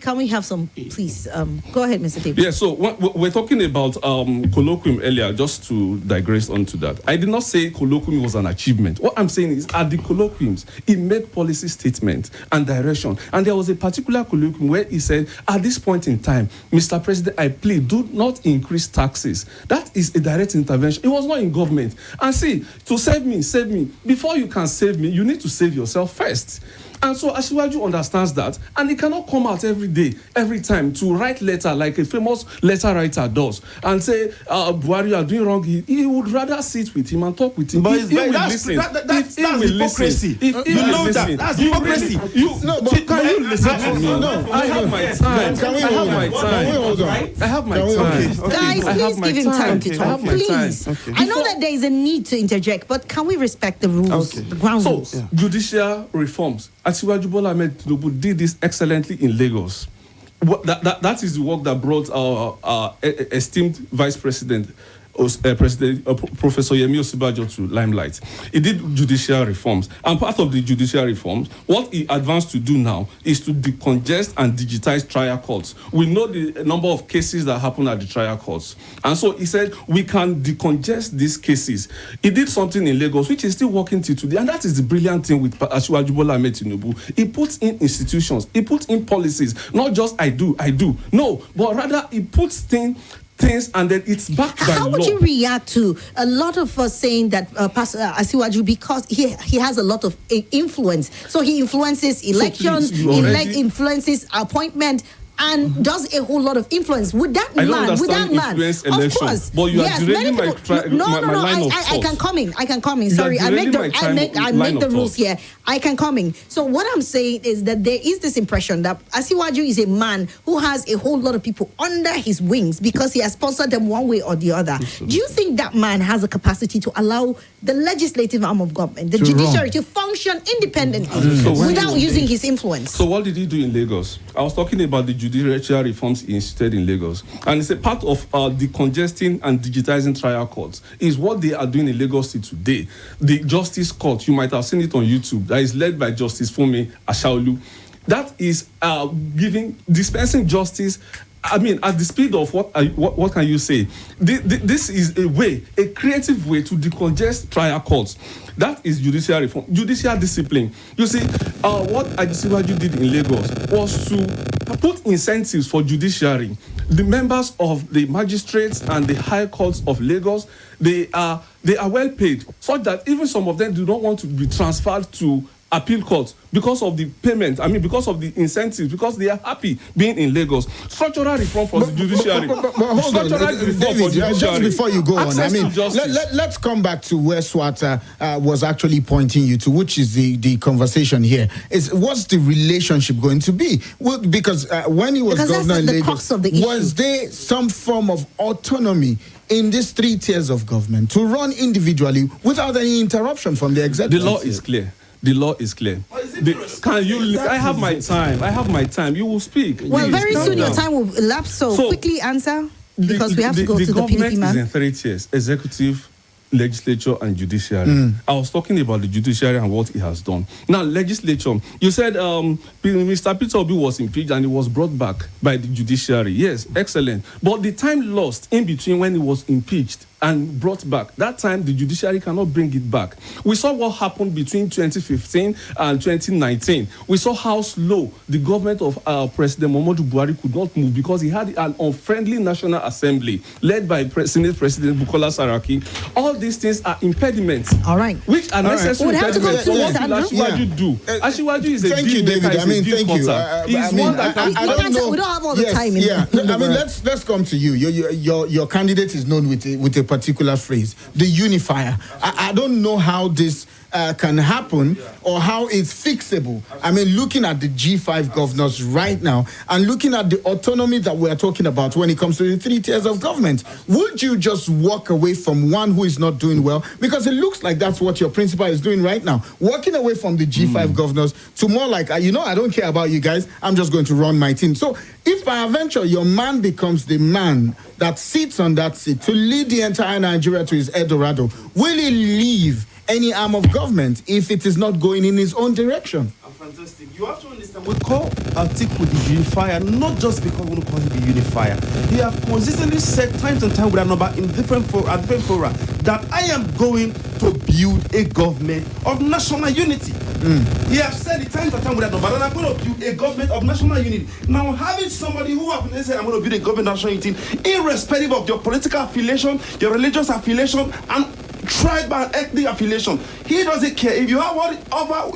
Can we have some, please? Go ahead, Mr. David. Yeah, so we're talking about colloquium earlier, just to digress onto that. I did not say colloquium was an achievement. What I'm saying is, at the colloquiums, he made policy statements and direction. And there was a particular colloquium where he said, at this point in time, Mr. President, I plead, do not increase taxes. That is a direct intervention. It was not in government. And see, to save me. Before you can save me, you need to save yourself first. And so Asiwaju understands that, and he cannot come out every day, every time, to write letter like a famous letter writer does and say, Buhari, you are doing wrong. He would rather sit with him and talk with him. But if he will listen. That's hypocrisy. If he will listen. That's hypocrisy. Can you listen to me? I have my time. I have my time. Guys, please give him time to talk. Please. I know that there is a need to interject, but can we respect the rules, the ground rules? So, judicial reforms. Asiwaju Bola Ahmed Tinubu did this excellently in Lagos. That is the work that brought our esteemed Vice President, Professor Yemi Osinbajo, to limelight. He did judicial reforms, and part of the judicial reforms, what he advanced to do now is to decongest and digitize trial courts. We know the number of cases that happen at the trial courts, and so he said we can decongest these cases. He did something in Lagos which is still working till today, and that is the brilliant thing with Asiwaju Bola Ahmed Tinubu. He puts in institutions, he puts in policies, not just I do, no, but rather he puts things, and then it's backed by law. How would you react to a lot of us saying that Pastor Asiwaju, because he has a lot of influence, so he influences elections, influences appointment, and does a whole lot of influence with that man. Of course, but you are derailing my line of thought. I can come in. Sorry, I make the rules here. I can come in. So what I'm saying is that there is this impression that Asiwaju is a man who has a whole lot of people under his wings because he has sponsored them one way or the other. Absolutely. Do you think that man has a capacity to allow the legislative arm of government, the judiciary, to function independently without using his influence? So what did he do in Lagos? I was talking about the judicial reforms instituted in Lagos, and it's a part of decongesting and digitizing trial courts. Is what they are doing in Lagos State today. The Justice Court, you might have seen it on YouTube, that is led by Justice Funmi Ashaolu. That is dispensing justice. I mean, at the speed of what can you say? This is a creative way to decongest trial courts. That is judicial reform, judicial discipline. You see, what Ajisiwaju did in Lagos was to put incentives for judiciary. The members of the magistrates and the high courts of Lagos, they are well paid, so that even some of them do not want to be transferred to appeal courts because of the payment. I mean, because of the incentives, because they are happy being in Lagos. Structural reform for the judiciary. But hold on, David, just before you go on, I mean, let's come back to where Swat was actually pointing you to, which is the conversation here. What's the relationship going to be? Well, because when he was governor in Lagos, was there some form of autonomy in these 3 tiers of government to run individually without any interruption from the executive? The law is clear. The law is clear. Can you? I have my time. You will speak. Well, very soon your time will elapse. So quickly answer, because we have to go to the PDP man. The government is in 3 tiers: executive, legislature, and judiciary. I was talking about the judiciary and what it has done. Now, legislature. You said Mr. Peter Obi was impeached and he was brought back by the judiciary. Yes, excellent. But the time lost in between when he was impeached and brought back, that time the judiciary cannot bring it back. We saw what happened between 2015 and 2019. We saw how slow the government of President Muhammadu Buhari could not move because he had an unfriendly National Assembly led by Senate President Bukola Saraki. All these things are impediments. All right. Which are necessary impediments. So what will Ashiwaju do? Ashiwaju is a deal maker. I mean, thank you. We don't have all the time. I mean, let's come to you. Your candidate is known with a particular phrase, the unifier. I don't know how this can happen or how it's fixable. I mean, looking at the G5 governors right now and looking at the autonomy that we're talking about when it comes to the 3 tiers of government, would you just walk away from one who is not doing well? Because it looks like that's what your principal is doing right now, walking away from the G5 governors to more like, I don't care about you guys, I'm just going to run my team. So if by adventure your man becomes the man that sits on that seat to lead the entire Nigeria to his Eldorado, will he leave any arm of government if it is not going in his own direction? Fantastic. You have to understand, we call Atiku the unifier not just because we call him the unifier. He have consistently said times and time with a number in different fora that I am going to build a government of national unity. He has said it times and time with a number that I'm going to build a government of national unity. Now, having somebody who have said I'm going to build a government of national unity, irrespective of your political affiliation, your religious affiliation, and tribal and ethnic affiliation, he doesn't care. If you have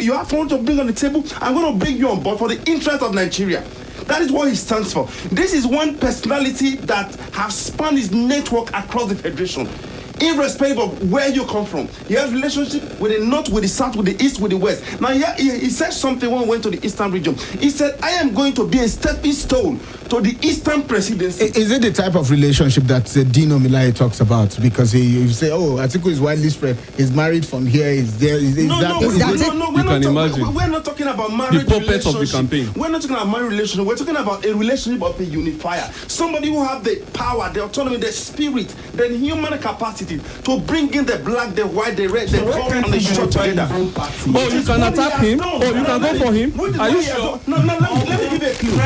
you have someone to bring on the table, I'm going to bring you on board for the interest of Nigeria. That is what he stands for. This is one personality that has spanned his network across the federation, irrespective of where you come from. He has relationship with the north, with the south, with the east, with the west. Now he said something when we went to the eastern region. He said, I am going to be a stepping stone to the eastern presidency. Is it the type of relationship that Dino Milai talks about? Because you say, Atiku is widely spread, he's married from here, he's there. No, we're not talking about marriage relationship. Of the campaign. We're not talking about marriage relationship. We're talking about a relationship of a unifier. Somebody who have the power, the autonomy, the spirit, the human capacity to bring in the black, the white, the red, the color, and the short together. You can attack him, or you can go for him. Are you sure? No, let me give you a clue.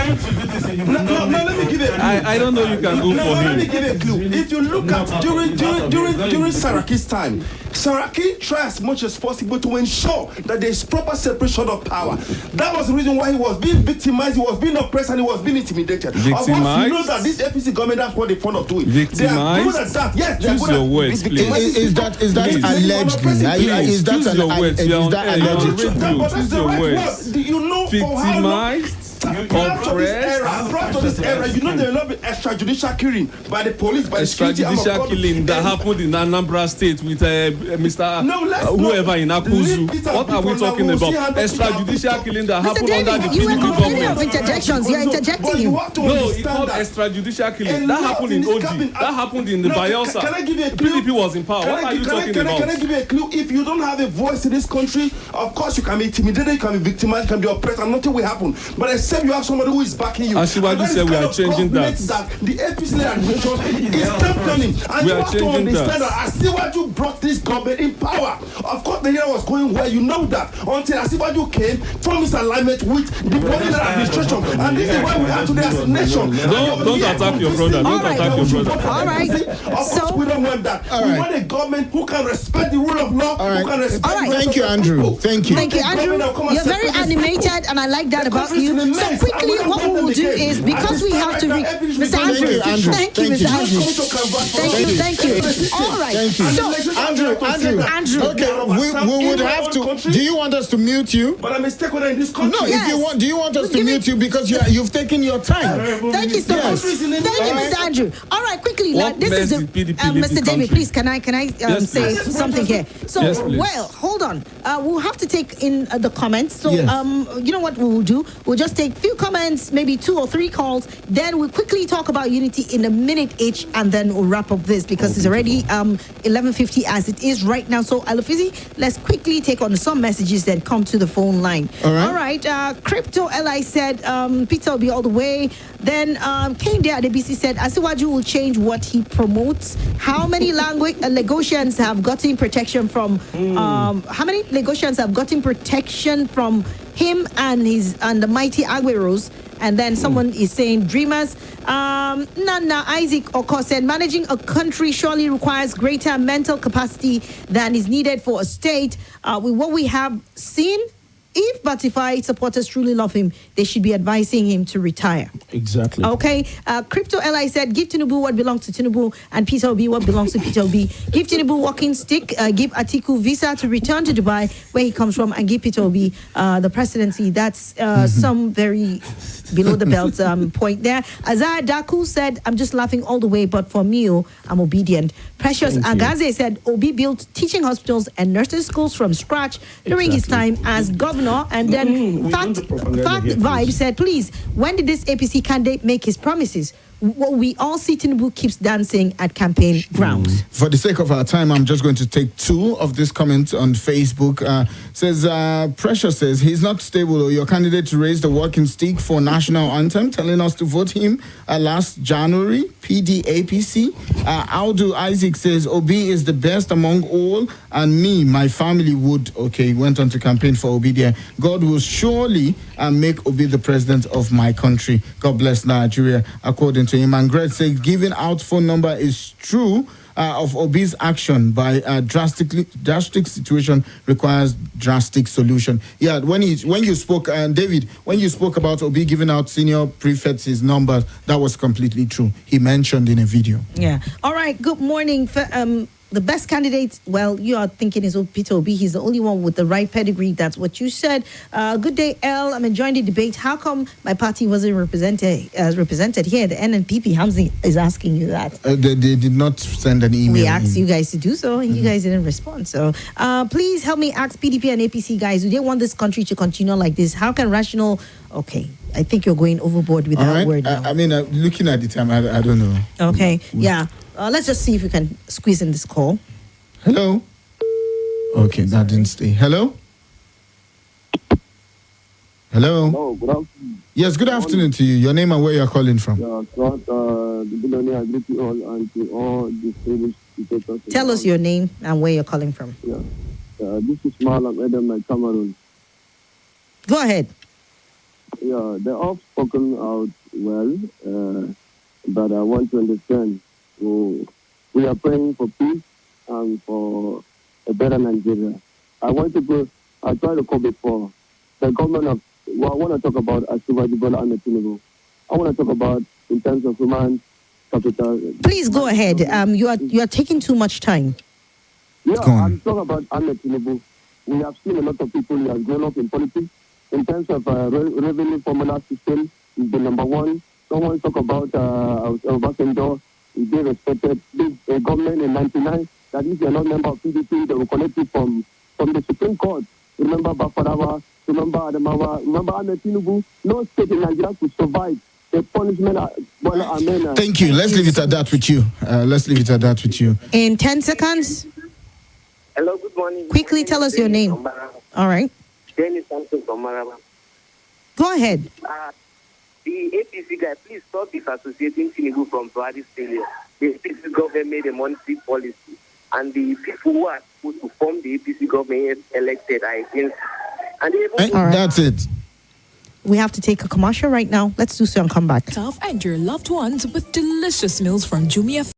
Let me give you a clue. I don't know you can go for him. Let me give you a clue. If you look at during Saraki's time, Saraki tried as much as possible to ensure that there is proper separation of power. That was the reason why he was being victimized, he was being oppressed, and he was being intimidated. Victimized? Of course, you know that this APC government, that's what they're fond of doing. Victimized? They are good at that. Yes, they are good your words, please. Is that allegedly? Is that allegedly? But that's the right word. You know, victimized? Brought to this era, you know there will not be extrajudicial killing by the police, by the security arm of extrajudicial killing that happened in Anambra State with Mr. whoever in Akuzu. What are we talking about? Extrajudicial killing that happened under the PDP government. Interjections. You're interjecting him. No, it's called extrajudicial killing. That happened in OG. That happened in the Bayelsa. Can I give you a clue? PDP was in power. What are you talking about? Can I give you a clue? If you don't have a voice in this country, of course you can be intimidated, you can be victimized, you can be oppressed, and nothing will happen. But except you have somebody who is backing you. Ashiwaju said we are changing that. The APC administration is championing, and We you are have to changing understand that. that Asiwaju brought this government in power. Of course, the year was going well, you know that, until Asiwaju came, promised alignment with the foreign administration, and this is why we have today as a nation. Don't attack your brother. Don't attack your brother. All right. Of course, we don't want that. We want a government who can respect the rule of law, who can respect. All right. Thank you, Andrew. Thank you. Thank you, Andrew. You're very animated, and I like that about you. So quickly, what we will do is, because we have to Mr. Andrew. Thank you, Mr. Andrew. Thank you. All right. Thank you. So, Andrew. Okay, we would have to. Do you want us to mute you? But I'm a stakeholder in this country. No, if you want, do you want us to mute you because you've taken your time? Thank you so much. Thank you, Mr. Andrew. All right, quickly. Now, this is the, Mr. David. Please, can I say something here? So, well, hold on. We'll have to take in the comments. So, you know what we will do? We'll just take a few comments, maybe 2 or 3 calls. Then we'll quickly talk about unity in a minute each, and then we'll wrap up this because it's already 11:50 as it is right now. So, Efizzy, let's quickly take on some messages that come to the phone line. All right. Crypto Li said, Peter will be all the way. Then Kane there at APC said, Asiwaju will change what he promotes. How many Lagosians have gotten protection from? How many Lagosians have gotten protection from him and the mighty Agueros? And then someone is saying dreamers. Nana Isaac Oko said, managing a country surely requires greater mental capacity than is needed for a state. With what we have seen, if Batify supporters truly love him, they should be advising him to retire. Exactly. Okay. Crypto Li said, give Tinubu what belongs to Tinubu and Peter Obi what belongs to Peter Obi. Give Tinubu walking stick, give Atiku visa to return to Dubai, where he comes from, and give Peter Obi the presidency. That's some very below the belt point there. Azar Daku said, I'm just laughing all the way, but for me, I'm obedient. Precious Agaze said, Obi built teaching hospitals and nursing schools from scratch during his time as governor. And then Fact Vibe said, please, when did this APC candidate make his promises? We all see Tinubu keeps dancing at campaign grounds. For the sake of our time, I'm just going to take 2 of these comments on Facebook. Says, Precious says, he's not stable. Your candidate raised the walking stick for national anthem, telling us to vote him last January, PDAPC. Audu Isaac says, Obi is the best among all, and me, my family would. Okay, went on to campaign for Obi there. God will surely make Obi the president of my country. God bless Nigeria, according to him. And Greg says, giving out phone number is true of Obi's action by drastic situation requires drastic solution. Yeah, when you spoke, David, when you spoke about Obi giving out senior prefects his number, that was completely true. He mentioned in a video. Yeah. All right. Good morning. The best candidate, well, you are thinking is Peter Obi. He's the only one with the right pedigree. That's what you said. Good day, L. I'm enjoying the debate. How come my party wasn't represented here? The NNPP, Hamzi is asking you that. They did not send an email. We asked you guys to do so, and you guys didn't respond. So please help me ask PDP and APC guys, do they want this country to continue like this? How can rational... Okay, I think you're going overboard with that word now. I mean, looking at the time, I don't know. Okay, yeah. Let's just see if we can squeeze in this call. Hello? Okay, that didn't stay. Hello? Hello? Hello, good afternoon. Yes, good afternoon to you. Your name and where you're calling from. Yeah, Swat, the billionaire, I greet you all and to all distinguished speakers. Tell us your name and where you're calling from. Yeah. This is Malam Adam, my Cameroon. Go ahead. Yeah, they're all spoken out well, but I want to understand. So we are praying for peace and for a better Nigeria. I tried to call before. The government of, I want to talk about Asiwaju Bola Ahmed Tinubu. I want to talk about in terms of human capital. Please go ahead. You are taking too much time. Yeah, I'm talking about Ahmed Tinubu. We have seen a lot of people who have grown up in politics. In terms of revenue formula system, is the number one. Someone talk about Obasanjo. They respected this government in 99. That if you're not a member of PDP, they will collect you from the Supreme Court. Remember Bafarawa, remember Adamawa, remember Ahmed Tinubu. No state in Nigeria could survive the punishment. Thank you. Let's leave it at that with you. In 10 seconds. Hello, good morning. Quickly tell us your name. All right. Dennis Samson from Maraba. Go ahead. the APC guy, please stop disassociating Tinubu from Buhari's failure. The APC government made a monetary policy, and the people who are supposed to form the APC government elected are against it. And they even That's it. We have to take a commercial right now. Let's do so and come back. Yourself and your loved ones with delicious meals from Jumia.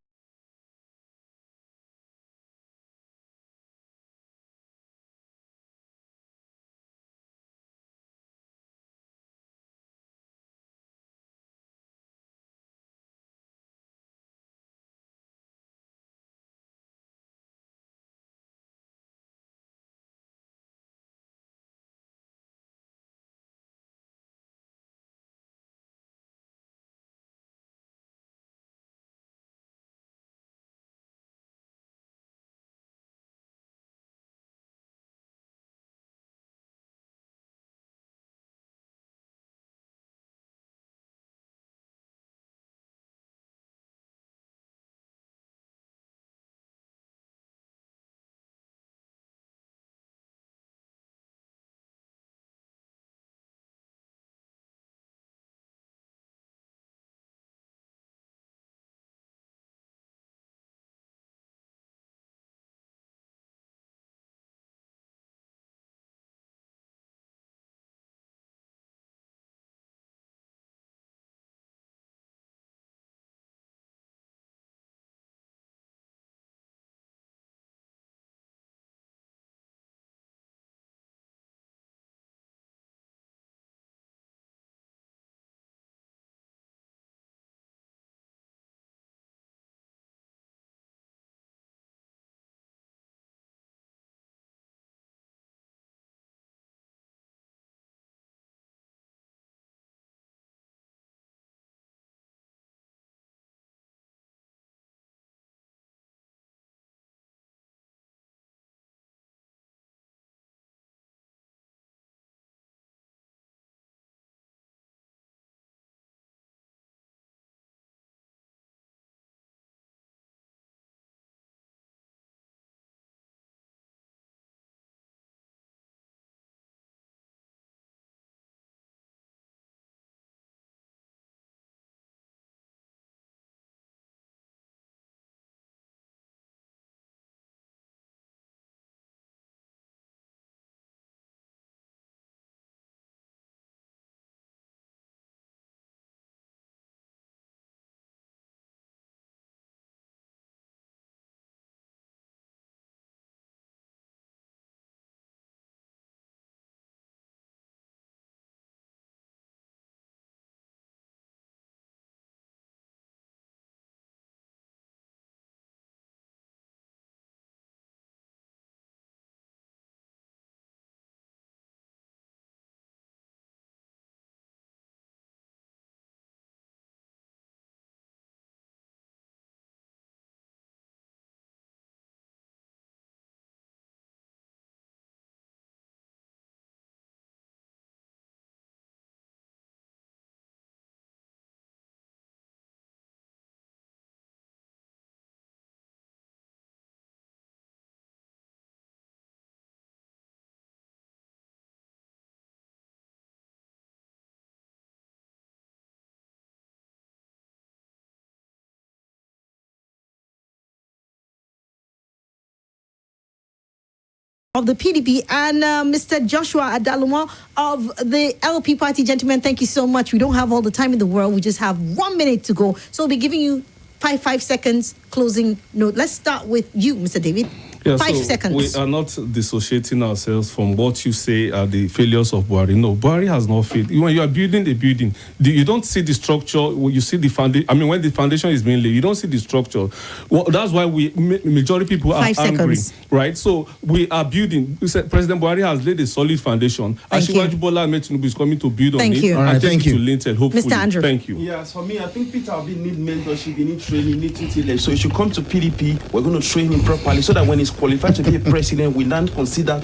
Of the PDP and Mr. Joshua Adaluma of the LP party. Gentlemen, thank you so much. We don't have all the time in the world. We just have 1 minute to go. So we'll be giving you five seconds closing note. Let's start with you, Mr. David. Yeah, 5 so seconds. we are not dissociating ourselves from what you say are the failures of Buhari. No, Buhari has not failed. When you are building a building, you don't see the structure. You see the foundation. I mean, when the foundation is being laid, you don't see the structure. Well, that's why majority people are 5 angry, seconds. right? So we are building. President Buhari has laid a solid foundation. Asiwaju Bola Ahmed Tinubu is coming to build on it. You. All right, thank you. To lintel, hopefully. Mr. Andrew. Thank you. Yes, for me, I think Peter Obi need mentorship, he need training, he need tutelage. So he should come to PDP. We're going to train him properly so that when he's qualified to be a president, we then consider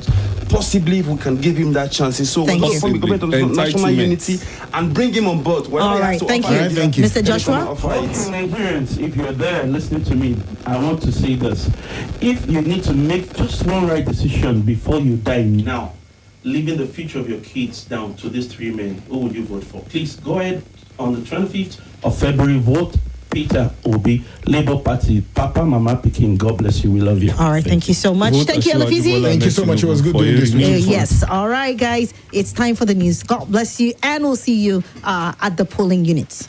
possibly if we can give him that chance. So we're going to form a government of national unity and bring him on board. All right, thank you. Thank you. Mr. Joshua? Nigerians, if you're there listening to me, I want to say this. If you need to make just one right decision before you die now, leaving the future of your kids down to these three men, who would you vote for? Please go ahead on the 25th of February, vote Peter Obi, Labour Party. Papa, Mama, Peking, God bless you. We love you. All right, thank you so much. Vote Thank you, Asiwaju Efizzy. Bola Thank you so much. It was good doing this with you. Yes. All right, guys. It's time for the news. God bless you, and we'll see you at the polling units.